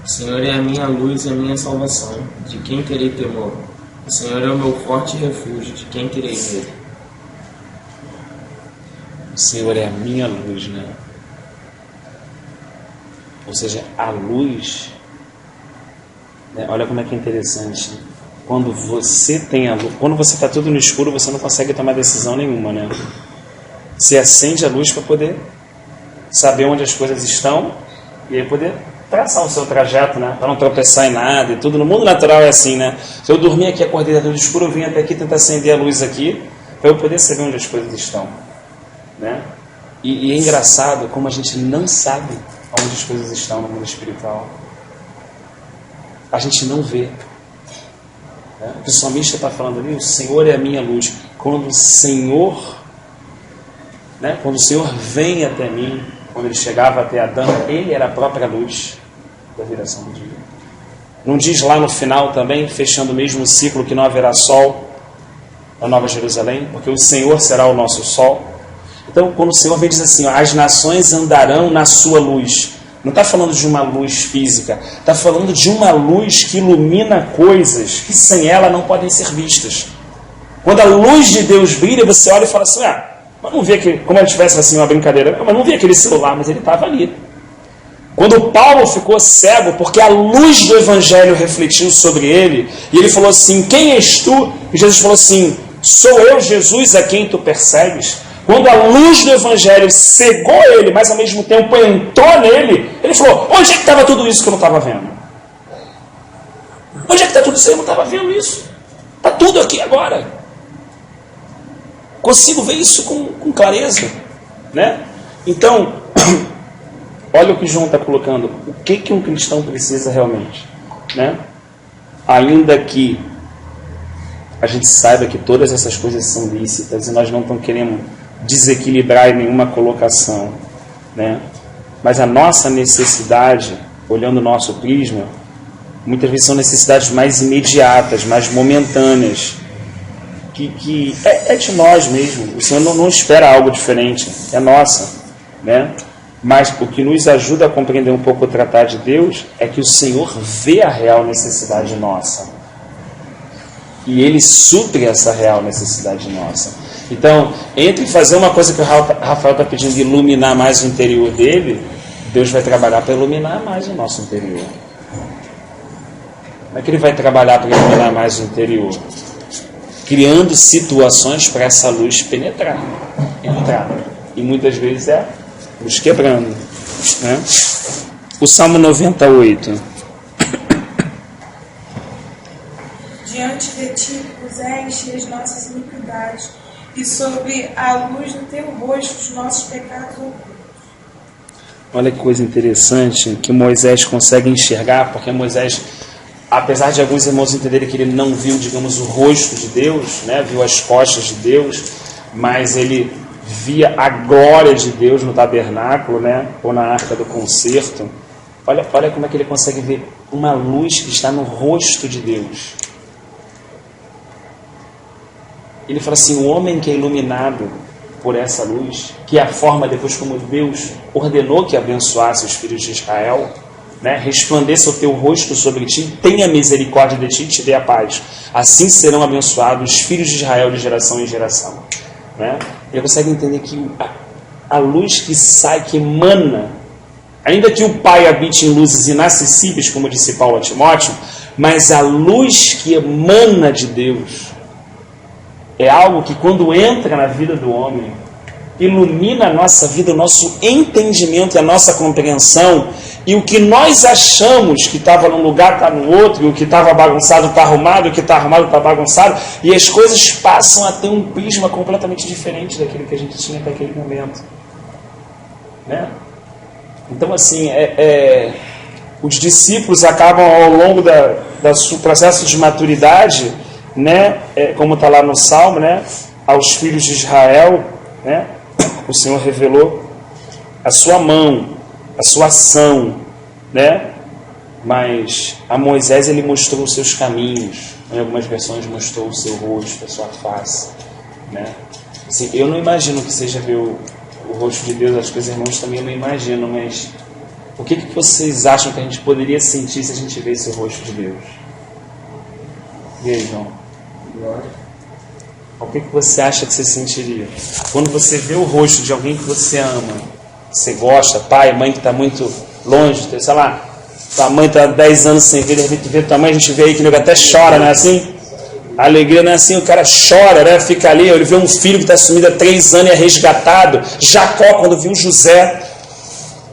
S2: 1. O Senhor é a minha luz e a minha salvação. De quem terei temor? O Senhor é o meu forte refúgio. De quem terei medo?
S9: O Senhor é a minha luz, né? Ou seja, a luz, né? Olha como é que é interessante. Quando você tem a luz, quando você está tudo no escuro, você não consegue tomar decisão nenhuma, né? Você acende a luz para poder saber onde as coisas estão e aí poder traçar o seu trajeto, né? Para não tropeçar em nada e tudo. No mundo natural é assim, né? Se eu dormir aqui, acordei tudo escuro, eu vim até aqui tentar acender a luz aqui para eu poder saber onde as coisas estão, né? E é engraçado como a gente não sabe onde as coisas estão no mundo espiritual. A gente não vê. Né? O salmista está falando ali, o Senhor é a minha luz. Quando o Senhor, né? Quando o Senhor vem até mim, quando ele chegava até Adão, ele era a própria luz da viração do dia. Não diz lá no final também, fechando o mesmo ciclo, que não haverá sol na Nova Jerusalém, porque o Senhor será o nosso sol. Então, quando o Senhor vem, diz assim, ó, as nações andarão na sua luz. Não está falando de uma luz física, está falando de uma luz que ilumina coisas que sem ela não podem ser vistas. Quando a luz de Deus brilha, você olha e fala assim, mas não vê que, como ele tivesse assim uma brincadeira, mas não vê aquele celular, mas ele estava ali. Quando Paulo ficou cego, porque a luz do Evangelho refletiu sobre ele, e ele falou assim, quem és tu? E Jesus falou assim, sou eu, Jesus, a quem tu persegues? Quando a luz do Evangelho cegou ele, mas ao mesmo tempo entrou nele, ele falou, onde é que estava tudo isso que eu não estava vendo? Onde é que está tudo isso? Eu não estava vendo isso. Está tudo aqui agora. Consigo ver isso com clareza, né? Então, olha o que João está colocando. O que um cristão precisa realmente, né? Ainda que a gente saiba que todas essas coisas são lícitas e nós não estamos querendo desequilibrar em nenhuma colocação, né? Mas a nossa necessidade, olhando o nosso prisma, muitas vezes são necessidades mais imediatas, mais momentâneas, que é de nós mesmo. O Senhor não espera algo diferente, é nossa, né? Mas o que nos ajuda a compreender um pouco o tratado de Deus é que o Senhor vê a real necessidade nossa. E Ele supre essa real necessidade nossa. Então, entre fazer uma coisa que o Rafael está pedindo de iluminar mais o interior dele, Deus vai trabalhar para iluminar mais o nosso interior. Como é que Ele vai trabalhar para iluminar mais o interior? Criando situações para essa luz penetrar, entrar. E muitas vezes é nos quebrando, né? O Salmo 98.
S5: Diante de ti puseste as nossas iniquidades, e sobre a luz do teu rosto os nossos pecados ocultos.
S9: Olha que coisa interessante que Moisés consegue enxergar, porque Moisés, apesar de alguns irmãos entenderem que ele não viu, digamos, o rosto de Deus, né, viu as costas de Deus, mas ele via a glória de Deus no tabernáculo, né, ou na arca do concerto. Olha como é que ele consegue ver uma luz que está no rosto de Deus. Ele fala assim, o homem que é iluminado por essa luz, que é a forma depois como Deus ordenou que abençoasse os filhos de Israel, né? Resplandeça o teu rosto sobre ti, tenha misericórdia de ti e te dê a paz. Assim serão abençoados os filhos de Israel de geração em geração. Né? Ele consegue entender que a luz que sai, que emana, ainda que o Pai habite em luzes inacessíveis, como disse Paulo a Timóteo, mas a luz que emana de Deus é algo que quando entra na vida do homem, ilumina a nossa vida, o nosso entendimento e a nossa compreensão, e o que nós achamos que estava num lugar está no outro, e o que estava bagunçado está arrumado, e o que está arrumado está bagunçado, e as coisas passam a ter um prisma completamente diferente daquele que a gente tinha até aquele momento, né? Então assim, os discípulos acabam ao longo do processo de maturidade, né, como está lá no Salmo, né, aos filhos de Israel, né, o Senhor revelou a sua mão, a sua ação, né, mas a Moisés ele mostrou os seus caminhos, em algumas versões mostrou o seu rosto, a sua face, né. Assim, eu não imagino que seja ver o rosto de Deus, acho que os irmãos também não imaginam, mas o que vocês acham que a gente poderia sentir se a gente visse o rosto de Deus? E aí, João? O que você acha que você sentiria? Quando você vê o rosto de alguém que você ama, você gosta, pai, mãe que está muito longe, sei lá, tua mãe está 10 anos sem ver, de repente vê tua mãe, a gente vê aí que nego até chora, não é assim? A alegria não é assim, o cara chora, né? Fica ali, ele vê um filho que está sumido há 3 anos e é resgatado. Jacó, quando viu José,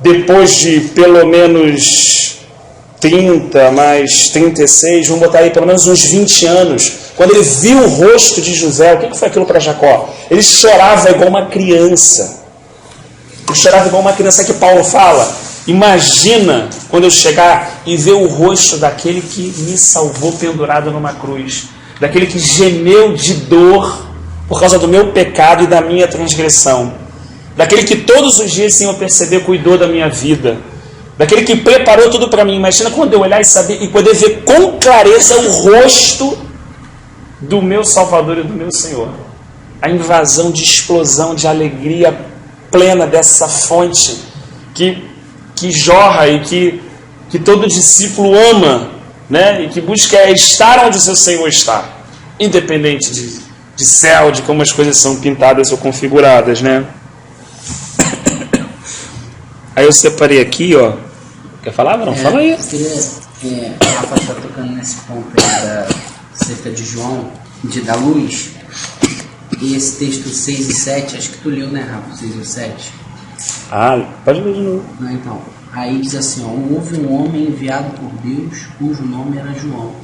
S9: depois de pelo menos 30 mais 36, vamos botar aí pelo menos uns 20 anos, quando ele viu o rosto de José, o que foi aquilo para Jacó? Ele chorava igual uma criança. Ele chorava igual uma criança, que Paulo fala. Imagina quando eu chegar e ver o rosto daquele que me salvou pendurado numa cruz, daquele que gemeu de dor por causa do meu pecado e da minha transgressão, daquele que todos os dias, sem eu perceber, cuidou da minha vida, daquele que preparou tudo para mim. Imagina quando eu olhar e saber e poder ver com clareza o rosto do meu Salvador e do meu Senhor. A invasão de explosão, de alegria plena dessa fonte que jorra e que todo discípulo ama, né? E que busca estar onde o seu Senhor está, independente de céu, de como as coisas são pintadas ou configuradas, né? Aí eu separei aqui, ó. Quer falar, não? Fala aí.
S3: O Rafa está tocando nesse ponto aí acerca de João, da luz. esse texto 6 e 7, acho que tu leu, né, Rafa? 6 e 7.
S1: Ah, pode ler de novo.
S3: Não, então, aí diz assim, ó, houve um homem enviado por Deus, cujo nome era João.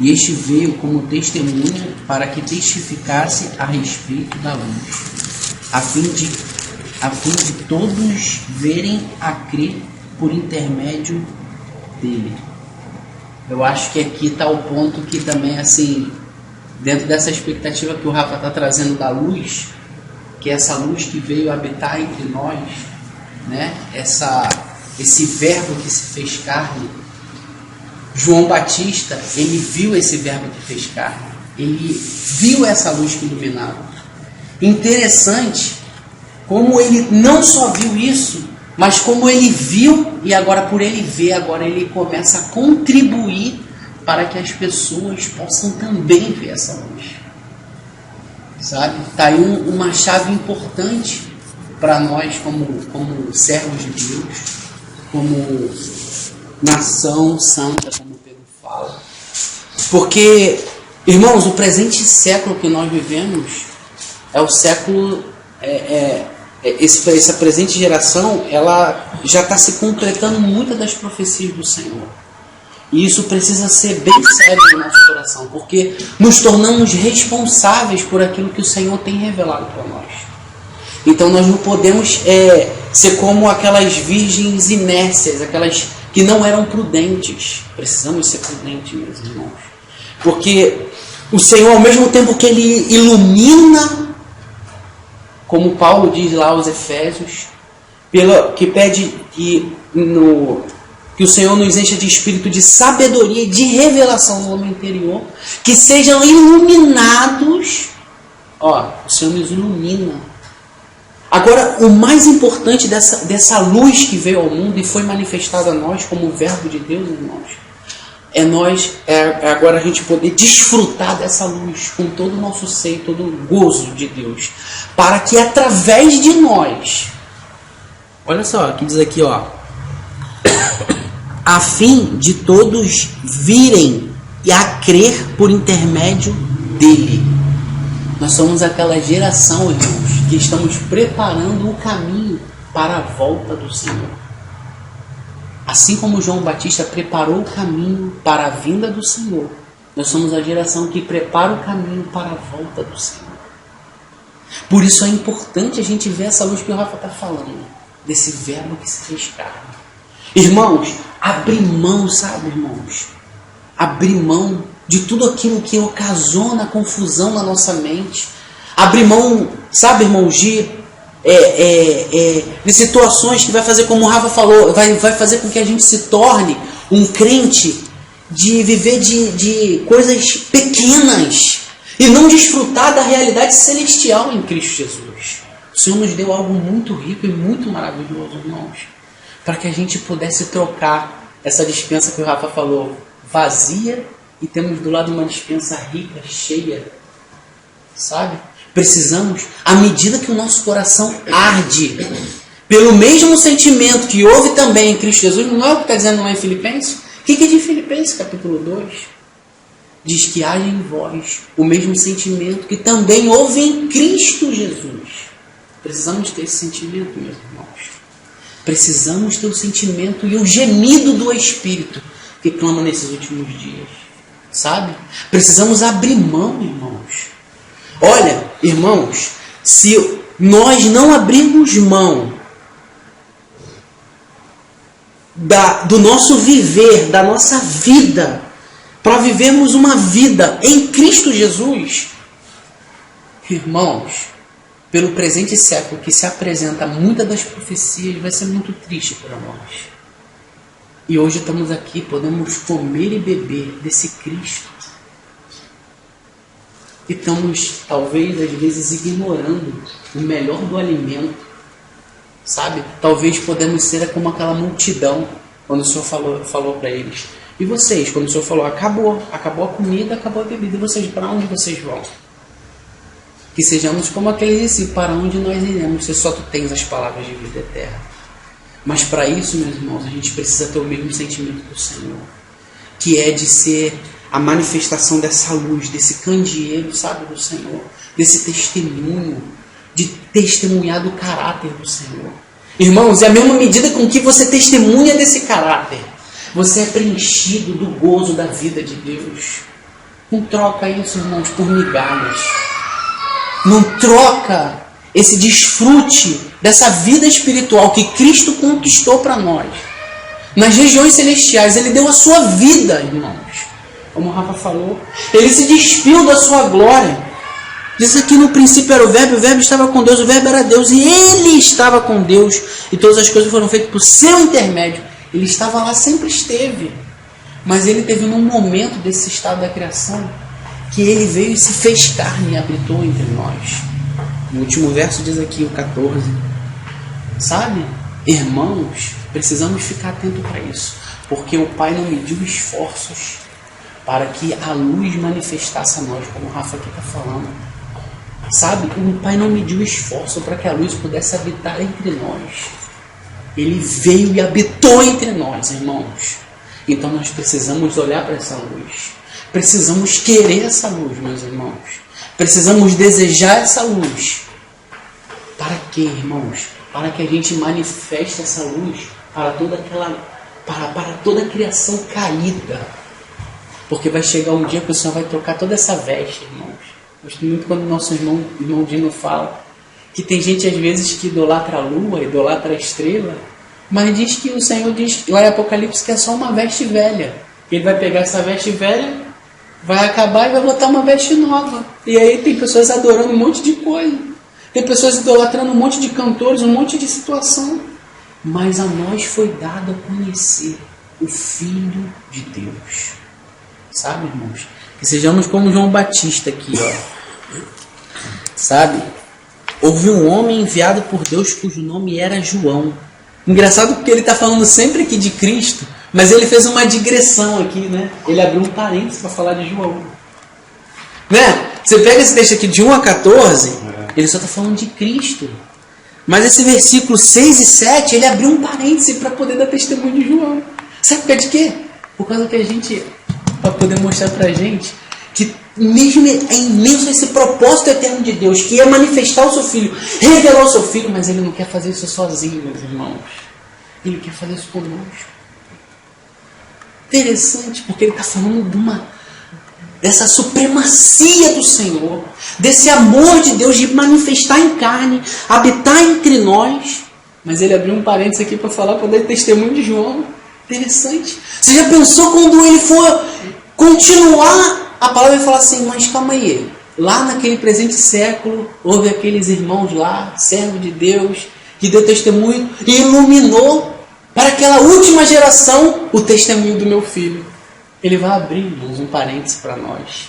S3: E este veio como testemunha para que testificasse a respeito da luz, a fim de todos verem a crer por intermédio dele. Eu acho que aqui está o ponto que também, assim, dentro dessa expectativa que o Rafa está trazendo da luz, que é essa luz que veio habitar entre nós, né? Esse verbo que se fez carne. João Batista, ele viu esse verbo que fez carne, ele viu essa luz que iluminava. Interessante como ele não só viu isso, mas como ele viu, e agora por ele ver, agora ele começa a contribuir para que as pessoas possam também ver essa luz. Sabe? Está aí uma chave importante para nós como servos de Deus, como nação santa, como Pedro fala. Porque, irmãos, o presente século que nós vivemos é o século... essa presente geração, ela já está se completando muitas das profecias do Senhor. E isso precisa ser bem sério no nosso coração, porque nos tornamos responsáveis por aquilo que o Senhor tem revelado para nós. Então nós não podemos ser como aquelas virgens inércias, aquelas que não eram prudentes. Precisamos ser prudentes, meus irmãos. Porque o Senhor, ao mesmo tempo que Ele ilumina, como Paulo diz lá aos Efésios, que pede que o Senhor nos encha de espírito de sabedoria e de revelação no homem interior, que sejam iluminados. O Senhor nos ilumina. Agora, o mais importante dessa luz que veio ao mundo e foi manifestada a nós como o verbo de Deus, irmãos, agora a gente poder desfrutar dessa luz com todo o nosso seio, todo o gozo de Deus, para que através de nós, olha só, que diz aqui, a fim de todos virem e a crer por intermédio dele. Nós somos aquela geração, irmãos, que estamos preparando o caminho para a volta do Senhor. Assim como João Batista preparou o caminho para a vinda do Senhor, nós somos a geração que prepara o caminho para a volta do Senhor. Por isso é importante a gente ver essa luz que o Rafa está falando, desse verbo que se fez carne. Irmãos, abrir mão, sabe, irmãos? Abrir mão de tudo aquilo que ocasiona confusão na nossa mente. Abrir mão, sabe, irmãos, de situações que vai fazer, como o Rafa falou, vai fazer com que a gente se torne um crente de viver de coisas pequenas e não desfrutar da realidade celestial em Cristo Jesus. O Senhor nos deu algo muito rico e muito maravilhoso, irmãos, para que a gente pudesse trocar essa dispensa que o Rafa falou, vazia, e temos do lado uma dispensa rica, cheia, sabe? Precisamos, à medida que o nosso coração arde pelo mesmo sentimento que houve também em Cristo Jesus, não é o que está dizendo lá em Filipenses? O que é de Filipenses capítulo 2? Diz que haja em vós o mesmo sentimento que também houve em Cristo Jesus. Precisamos ter esse sentimento, meus irmãos. Precisamos ter o sentimento e o gemido do Espírito que clama nesses últimos dias. Sabe? Precisamos abrir mão, irmãos. Olha, irmãos, se nós não abrirmos mão do nosso viver, da nossa vida, para vivermos uma vida em Cristo Jesus, irmãos, pelo presente século que se apresenta muitas das profecias, vai ser muito triste para nós. E hoje estamos aqui, podemos comer e beber desse Cristo. E estamos, talvez, às vezes, ignorando o melhor do alimento. Sabe? Talvez podemos ser como aquela multidão, quando o Senhor falou para eles. E vocês, quando o Senhor falou, acabou a comida, acabou a bebida. E vocês, para onde vocês vão? Que sejamos como aqueles discípulos, para onde nós iremos, se só tu tens as palavras de vida eterna. Mas para isso, meus irmãos, a gente precisa ter o mesmo sentimento do Senhor, que é de ser a manifestação dessa luz, desse candeeiro, sabe, do Senhor, desse testemunho, de testemunhar do caráter do Senhor. Irmãos, é a mesma medida com que você testemunha desse caráter, você é preenchido do gozo da vida de Deus. Não troca isso, irmãos, por migalhas. Não troca esse desfrute dessa vida espiritual que Cristo conquistou para nós. Nas regiões celestiais, Ele deu a sua vida, irmãos. Como o Rafa falou, Ele se despiu da sua glória. Diz aqui: no princípio era o Verbo estava com Deus, o Verbo era Deus, e Ele estava com Deus, e todas as coisas foram feitas por seu intermédio. Ele estava lá, sempre esteve. Mas Ele teve num momento desse estado da criação que Ele veio e se fez carne e habitou entre nós. No último verso diz aqui, o 14. Sabe, irmãos, precisamos ficar atentos para isso, porque o Pai não mediu esforços para que a luz manifestasse a nós, como o Rafa aqui está falando. Sabe, o Pai não mediu esforço para que a luz pudesse habitar entre nós. Ele veio e habitou entre nós, irmãos. Então nós precisamos olhar para essa luz. Precisamos querer essa luz, meus irmãos. Precisamos desejar essa luz. Para quê, irmãos? Para que a gente manifeste essa luz para toda toda a criação caída. Porque vai chegar um dia que o Senhor vai trocar toda essa veste, irmãos. Gosto muito quando o nosso irmão Dino fala que tem gente às vezes que idolatra a lua, idolatra a estrela, mas diz que o Senhor diz lá em Apocalipse que é só uma veste velha. Ele vai pegar essa veste velha, vai acabar e vai botar uma veste nova. E aí tem pessoas adorando um monte de coisa. Tem pessoas idolatrando um monte de cantores, um monte de situação. Mas a nós foi dado a conhecer o Filho de Deus. Sabe, irmãos? Que sejamos como João Batista aqui, ó. Sabe? Houve um homem enviado por Deus cujo nome era João. Engraçado porque ele está falando sempre aqui de Cristo, mas ele fez uma digressão aqui, né? Ele abriu um parênteses para falar de João. Né? Você pega esse texto aqui de 1 a 14, ele só está falando de Cristo. Mas esse versículo 6 e 7, ele abriu um parêntese para poder dar testemunho de João. Sabe por causa de quê? Por causa que a gente, para poder mostrar para a gente que mesmo é imenso esse propósito eterno de Deus, que é manifestar o seu Filho, revelar o seu Filho, mas Ele não quer fazer isso sozinho, meus irmãos. Ele quer fazer isso conosco. Interessante, porque Ele está falando dessa supremacia do Senhor, desse amor de Deus de manifestar em carne, habitar entre nós. Mas Ele abriu um parênteses aqui para falar, para dar testemunho de João. Interessante. Você já pensou quando Ele for continuar a palavra vai falar assim, mas calma aí, lá naquele presente século, houve aqueles irmãos lá, servos de Deus, que deu testemunho e iluminou para aquela última geração o testemunho do meu filho. Ele vai abrir, irmãos, um parênteses para nós,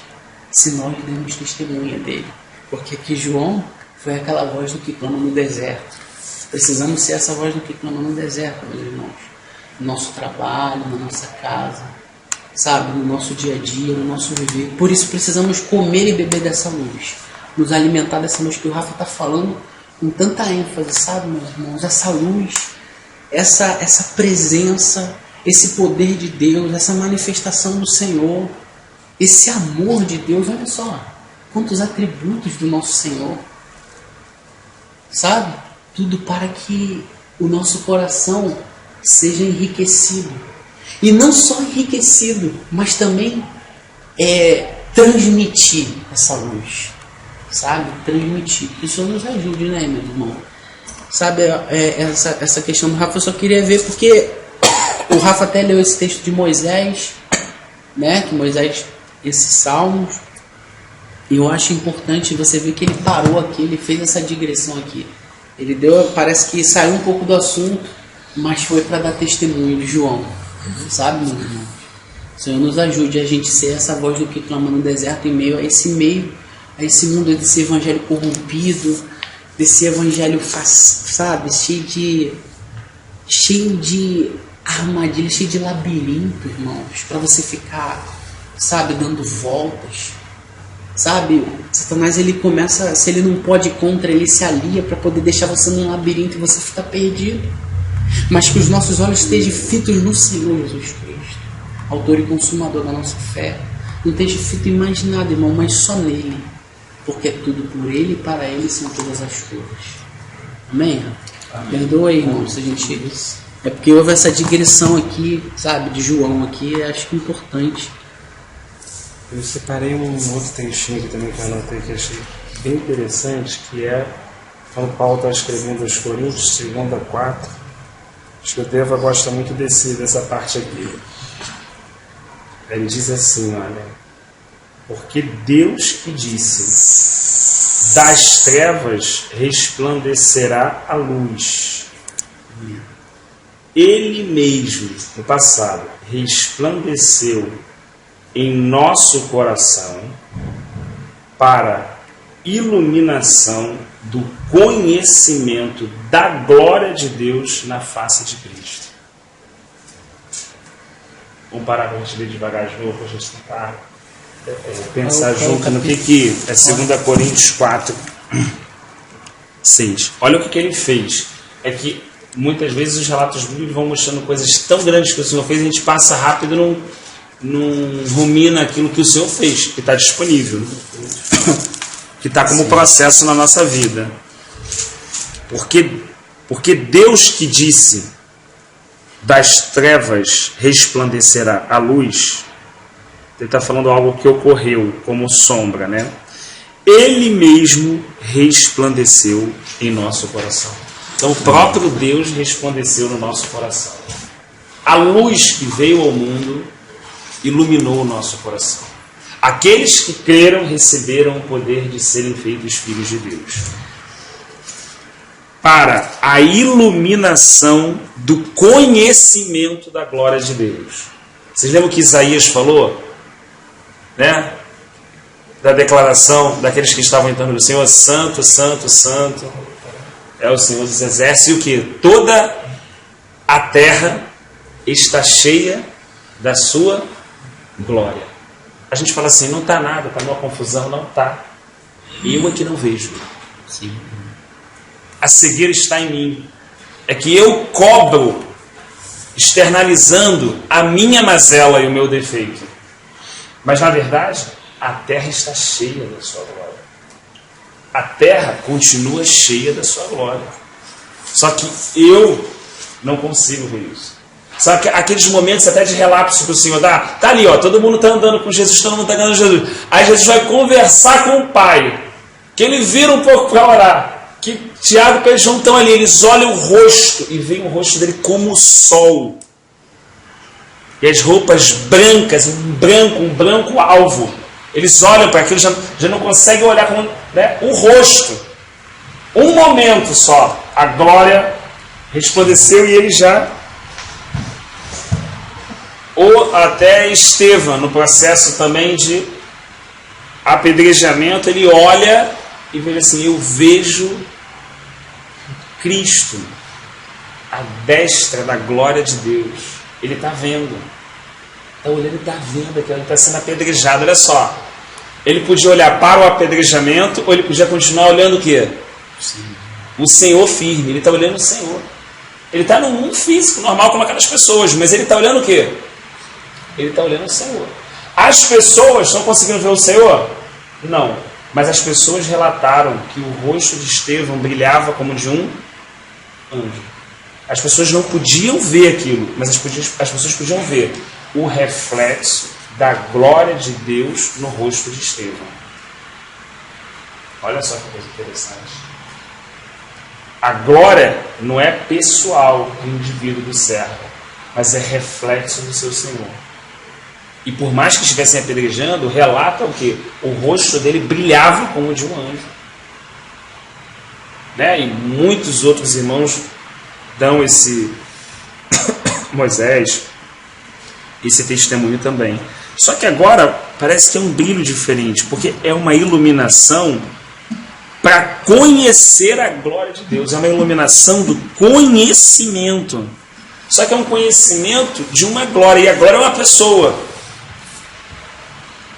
S3: se nós demos testemunha dele. Porque aqui João foi aquela voz do que clama no deserto. Precisamos ser essa voz do que clama no deserto, meus irmãos. No nosso trabalho, na nossa casa, sabe, no nosso dia a dia, no nosso viver. Por isso precisamos comer e beber dessa luz, nos alimentar dessa luz que o Rafa está falando com tanta ênfase, sabe, meus irmãos? Essa luz, essa presença, esse poder de Deus, essa manifestação do Senhor, esse amor de Deus. Olha só quantos atributos do nosso Senhor, sabe? Tudo para que o nosso coração seja enriquecido. E não só enriquecido, mas também transmitir essa luz. Sabe? Transmitir. Isso nos ajude, né, meu irmão? Sabe, essa questão do Rafa eu só queria ver porque o Rafa até leu esse texto de Moisés, né? Que Moisés, esses salmos. E eu acho importante você ver que ele parou aqui, ele fez essa digressão aqui. Ele parece que saiu um pouco do assunto, mas foi para dar testemunho de João. Sabe, meu irmão? O Senhor nos ajude a gente ser essa voz do que clama no deserto em meio a esse mundo, desse evangelho corrompido, desse evangelho, sabe, cheio de armadilhas, cheio de labirinto, irmãos, para você ficar, sabe, dando voltas. Sabe, Satanás, ele começa, se ele não pode ir contra, ele se alia para poder deixar você num labirinto e você ficar perdido. Mas que os nossos olhos estejam fitos no Senhor Jesus Cristo, autor e consumador da nossa fé, Não esteja feito em mais nada, irmão, mas só nele. Porque é tudo por ele e para ele são todas as coisas. Amém? Perdoa aí, irmão, se a gente... É porque houve essa digressão aqui, sabe, de João aqui, acho que é importante.
S1: Eu separei um outro textinho aqui também que eu anotei que achei bem interessante, que é quando Paulo está escrevendo aos Coríntios, 2:4. Acho que o Deva gosta muito dessa parte aqui. Ele diz assim, olha, porque Deus que disse, das trevas resplandecerá a luz. Ele mesmo, no passado, resplandeceu em nosso coração para iluminação do conhecimento da glória de Deus na face de Cristo. Vamos parar para a gente ler devagar de novo, para a gente tentar pensar junto no que é 2 Coríntios 4, 6. Olha o que ele fez. É que muitas vezes os relatos bíblicos vão mostrando coisas tão grandes que o Senhor fez, a gente passa rápido e não rumina aquilo que o Senhor fez, que está disponível, que está como processo na nossa vida. Porque Deus que disse, das trevas resplandecerá a luz, ele está falando algo que ocorreu como sombra, né? Ele mesmo resplandeceu em nosso coração. Então o próprio Deus resplandeceu no nosso coração. A luz que veio ao mundo iluminou o nosso coração. Aqueles que creram receberam o poder de serem feitos filhos de Deus. Para a iluminação do conhecimento da glória de Deus. Vocês lembram que Isaías falou? Né? Da declaração daqueles que estavam entrando no Senhor, santo, santo, santo é o Senhor dos exércitos, e o que? Toda a terra está cheia da sua glória. A gente fala assim, não está nada, está numa confusão, não está. E eu aqui não vejo. Sim. A cegueira está em mim. É que eu cobro, externalizando a minha mazela e o meu defeito. Mas na verdade, a terra está cheia da sua glória. A terra continua cheia da sua glória. Só que eu não consigo ver isso. Sabe aqueles momentos até de relapso que o Senhor dá? Tá ali, ó, todo mundo está andando com Jesus, todo mundo está andando com Jesus. Aí Jesus vai conversar com o Pai. Que ele vira um pouco para orar. Que Tiago e Pedro João estão ali, eles olham o rosto e veem o rosto dele como o sol. E as roupas brancas, um branco alvo. Eles olham para aquilo, já não conseguem olhar como, né, o rosto. Um momento só, a glória resplandeceu e ele já... Ou até Estevão, no processo também de apedrejamento, ele olha e vê assim, eu vejo Cristo, a destra da glória de Deus. Ele está vendo. Está olhando e está vendo que ele está sendo apedrejado. Olha só. Ele podia olhar para o apedrejamento ou ele podia continuar olhando o quê? Sim. O Senhor firme. Ele está olhando o Senhor. Ele está num mundo físico, normal como aquelas pessoas. Mas ele está olhando o quê? Ele está olhando o Senhor. As pessoas estão conseguindo ver o Senhor? Não. Mas as pessoas relataram que o rosto de Estevão brilhava como de um anjo. As pessoas não podiam ver aquilo, mas as pessoas podiam ver o reflexo da glória de Deus no rosto de Estevão. Olha só que coisa interessante. A glória não é pessoal do indivíduo do servo, mas é reflexo do seu Senhor. E por mais que estivessem apedrejando, relata o quê? O rosto dele brilhava como o de um anjo. Né? E muitos outros irmãos dão esse Moisés, esse testemunho também. Só que agora parece que é um brilho diferente, porque é uma iluminação para conhecer a glória de Deus. É uma iluminação do conhecimento. Só que é um conhecimento de uma glória, e a glória é uma pessoa.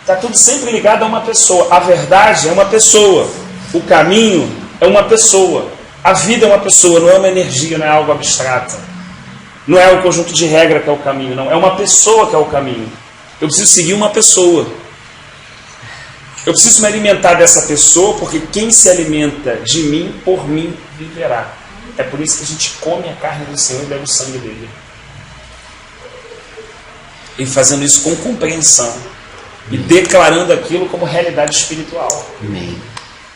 S1: Está tudo sempre ligado a uma pessoa. A verdade é uma pessoa. O caminho é uma pessoa. A vida é uma pessoa, não é uma energia, não é algo abstrato. Não é um conjunto de regras que é o caminho, não. É uma pessoa que é o caminho. Eu preciso seguir uma pessoa.
S9: Eu preciso me alimentar dessa pessoa, porque quem se alimenta de mim, por mim, viverá. É por isso que a gente come a carne do Senhor e bebe o sangue dele. E fazendo isso com compreensão. E declarando aquilo como realidade espiritual.
S3: Amém.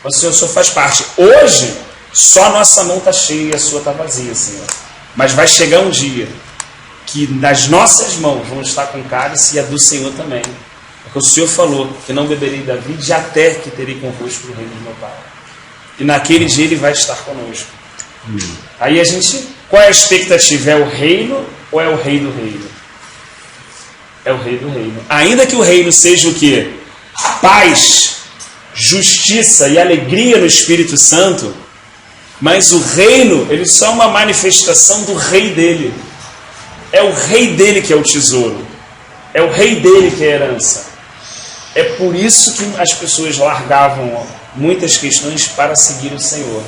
S9: O Senhor só faz parte. Hoje, só a nossa mão está cheia e a sua está vazia, Senhor. Mas vai chegar um dia que nas nossas mãos vão estar com cálice e a do Senhor também. Porque o Senhor falou que não beberei da vide até que terei convosco o reino do meu Pai. E naquele dia Ele vai estar conosco. Aí a gente, qual é a expectativa? É o reino ou é o rei do reino? É o rei do reino. Ainda que o reino seja o quê? Paz, justiça e alegria no Espírito Santo, mas o reino, ele só é uma manifestação do rei dele. É o rei dele que é o tesouro. É o rei dele que é a herança. É por isso que as pessoas largavam muitas questões para seguir o Senhor.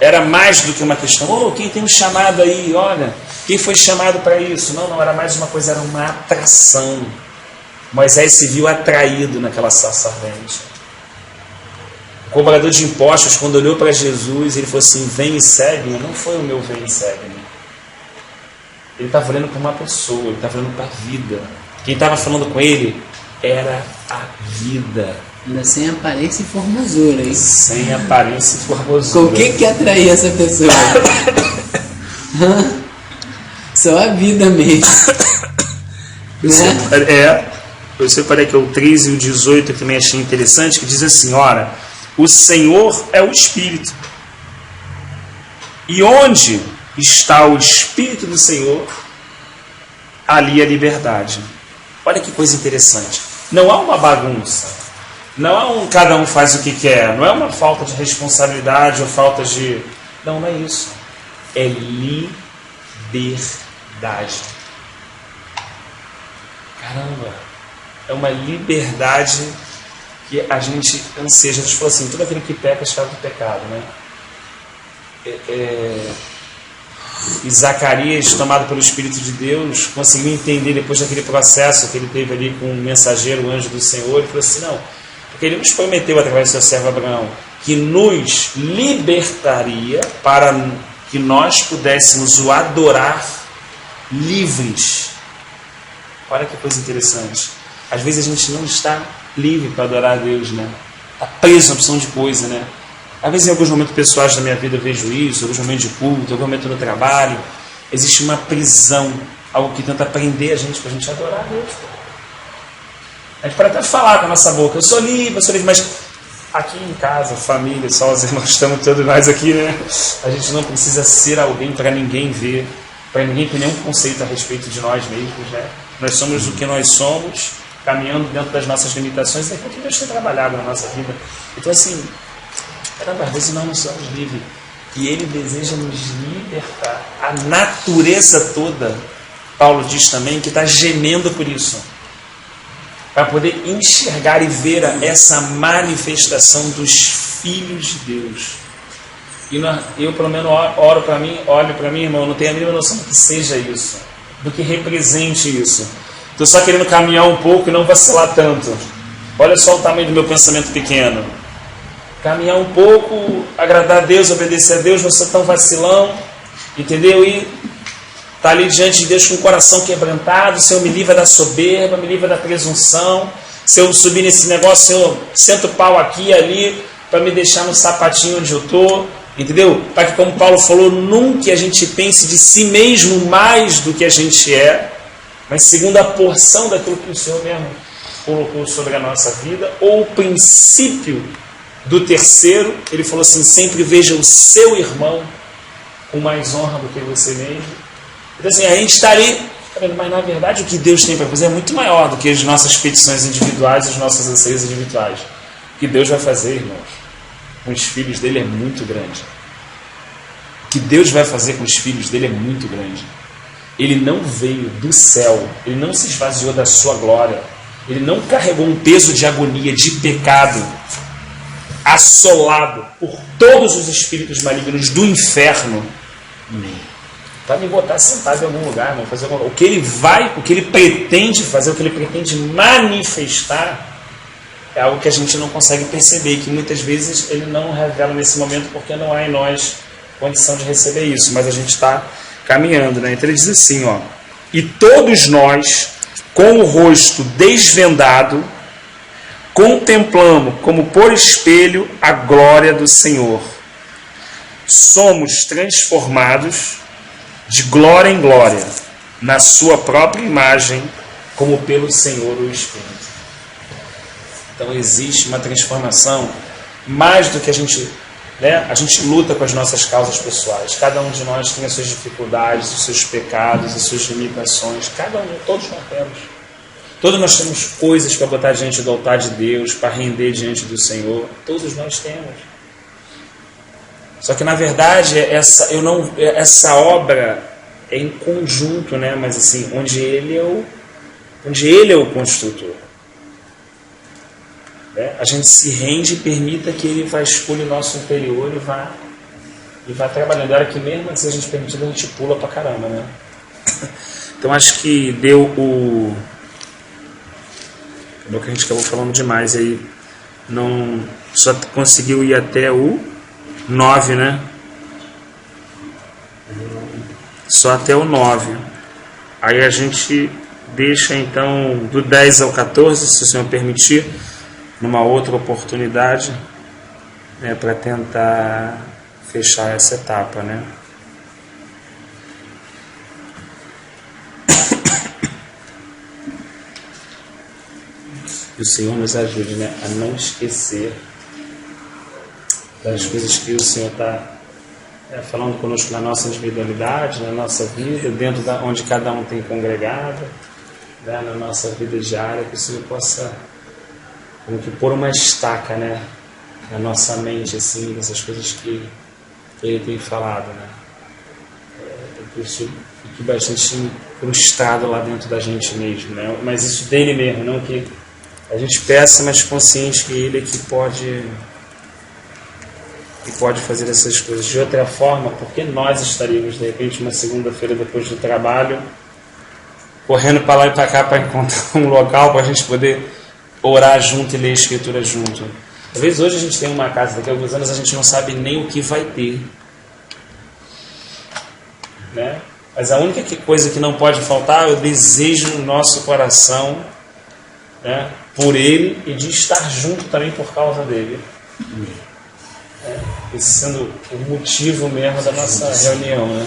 S9: Era mais do que uma questão, quem tem um chamado aí, olha, quem foi chamado para isso? Não, era mais uma coisa, era uma atração. Moisés se viu atraído naquela sarça ardente. O cobrador de impostos, quando olhou para Jesus, ele falou assim, vem e segue-me. Não foi o meu vem e segue-me. Ele estava olhando para uma pessoa, ele estava olhando para a vida. Quem estava falando com ele era a vida.
S3: Ainda sem aparência e formosura, hein?
S9: Sem aparência e formosura.
S3: Com o que atraía essa pessoa? Só a vida mesmo.
S9: Eu separei aqui o 13 e o 18, que também achei interessante, que diz assim, ora, o Senhor é o Espírito. E onde está o Espírito do Senhor, ali a liberdade. Olha que coisa interessante. Não há uma bagunça. Não há cada um faz o que quer. Não é uma falta de responsabilidade ou falta de... Não é isso. É liberdade. Caramba. É uma liberdade que a gente anseia. Jesus falou assim, todo aquele que peca é escravo do pecado, né? E Zacarias, tomado pelo Espírito de Deus, conseguiu entender depois daquele processo que ele teve ali com o mensageiro, o anjo do Senhor. Ele falou assim, não, porque ele nos prometeu através do seu servo Abraão que nos libertaria para que nós pudéssemos o adorar livres. Olha que coisa interessante. Às vezes a gente não está livre para adorar a Deus, né? Está preso a opção de coisa, né? Às vezes em alguns momentos pessoais da minha vida eu vejo isso, alguns momentos de culto, alguns momentos no trabalho, existe uma prisão, algo que tenta prender a gente para a gente adorar a Deus. A gente pode até falar com a nossa boca, eu sou livre, mas aqui em casa, família, só os irmãos, estamos todos nós aqui, né? A gente não precisa ser alguém para ninguém ver, para ninguém ter nenhum conceito a respeito de nós mesmos, né? Nós somos o que nós somos, caminhando dentro das nossas limitações, é aquilo que Deus tem trabalhado na nossa vida. Então assim, caramba, às vezes nós não somos livres. E Ele deseja nos libertar. A natureza toda, Paulo diz também, que está gemendo por isso. Para poder enxergar e ver essa manifestação dos filhos de Deus. E eu, pelo menos, olho para mim, irmão, não tenho a mínima noção do que seja isso. Do que represente isso. Estou só querendo caminhar um pouco e não vacilar tanto. Olha só o tamanho do meu pensamento pequeno. Caminhar um pouco, agradar a Deus, obedecer a Deus, não ser tão vacilão, entendeu? E tá ali diante de Deus com o coração quebrantado. Senhor, me livra da soberba, me livra da presunção. Se eu subir nesse negócio, Senhor, senta o pau aqui e ali, para me deixar no sapatinho onde eu estou, entendeu? Para que, como Paulo falou, nunca a gente pense de si mesmo mais do que a gente é, mas segundo a porção daquilo que o Senhor mesmo colocou sobre a nossa vida, ou o princípio do terceiro. Ele falou assim, sempre veja o seu irmão com mais honra do que você mesmo. Então assim, a gente está ali, mas na verdade o que Deus tem para fazer é muito maior do que as nossas petições individuais e os nossos anseios individuais. O que Deus vai fazer, irmãos, com os filhos dele é muito grande. O que Deus vai fazer com os filhos dele é muito grande. Ele não veio do céu, ele não se esvaziou da sua glória, ele não carregou um peso de agonia, de pecado, assolado por todos os espíritos malignos do inferno, para me botar sentado em algum lugar, não fazer o que ele pretende fazer, o que ele pretende manifestar, é algo que a gente não consegue perceber, que muitas vezes ele não revela nesse momento porque não há em nós condição de receber isso, mas a gente está caminhando, né? Então ele diz assim, ó: e todos nós, com o rosto desvendado, contemplamos como por espelho a glória do Senhor. Somos transformados de glória em glória, na sua própria imagem, como pelo Senhor o Espírito. Então existe uma transformação, mais do que a gente luta com as nossas causas pessoais. Cada um de nós tem as suas dificuldades, os seus pecados, as suas limitações. Todos nós temos. Todos nós temos coisas para botar diante do altar de Deus, para render diante do Senhor. Todos nós temos. Só que na verdade essa obra é em conjunto, né? Mas assim, onde ele é o construtor. A gente se rende e permita que ele vasculhe o nosso interior e vá trabalhando. Era que mesmo se a gente permitir, a gente pula pra caramba, né? Então acho que deu o que a gente acabou falando demais aí. Não só conseguiu ir até o 9, né? Só até o 9. Aí a gente deixa então do 10 ao 14, se o Senhor permitir, numa outra oportunidade, né, para tentar fechar essa etapa, né? Que o Senhor nos ajude, né, a não esquecer das coisas que o Senhor está falando conosco na nossa individualidade, na nossa vida, dentro da onde cada um tem congregado, né, na nossa vida diária, que o Senhor possa como que pôr uma estaca, né, na nossa mente, assim, dessas coisas que Ele tem falado, né. Que isso fique bastante incrustado lá dentro da gente mesmo, né, mas isso dele mesmo, não que a gente peça, mas consciente que Ele é que pode fazer essas coisas. De outra forma, por que nós estaríamos, de repente, uma segunda-feira depois do trabalho, correndo para lá e para cá para encontrar um local para a gente poder orar junto e ler a Escritura junto? Talvez hoje a gente tenha uma casa, daqui a alguns anos a gente não sabe nem o que vai ter, né? Mas a única coisa que não pode faltar é o desejo no nosso coração, né, por Ele e de estar junto também por causa dele. Esse sendo o motivo mesmo da nossa reunião, né?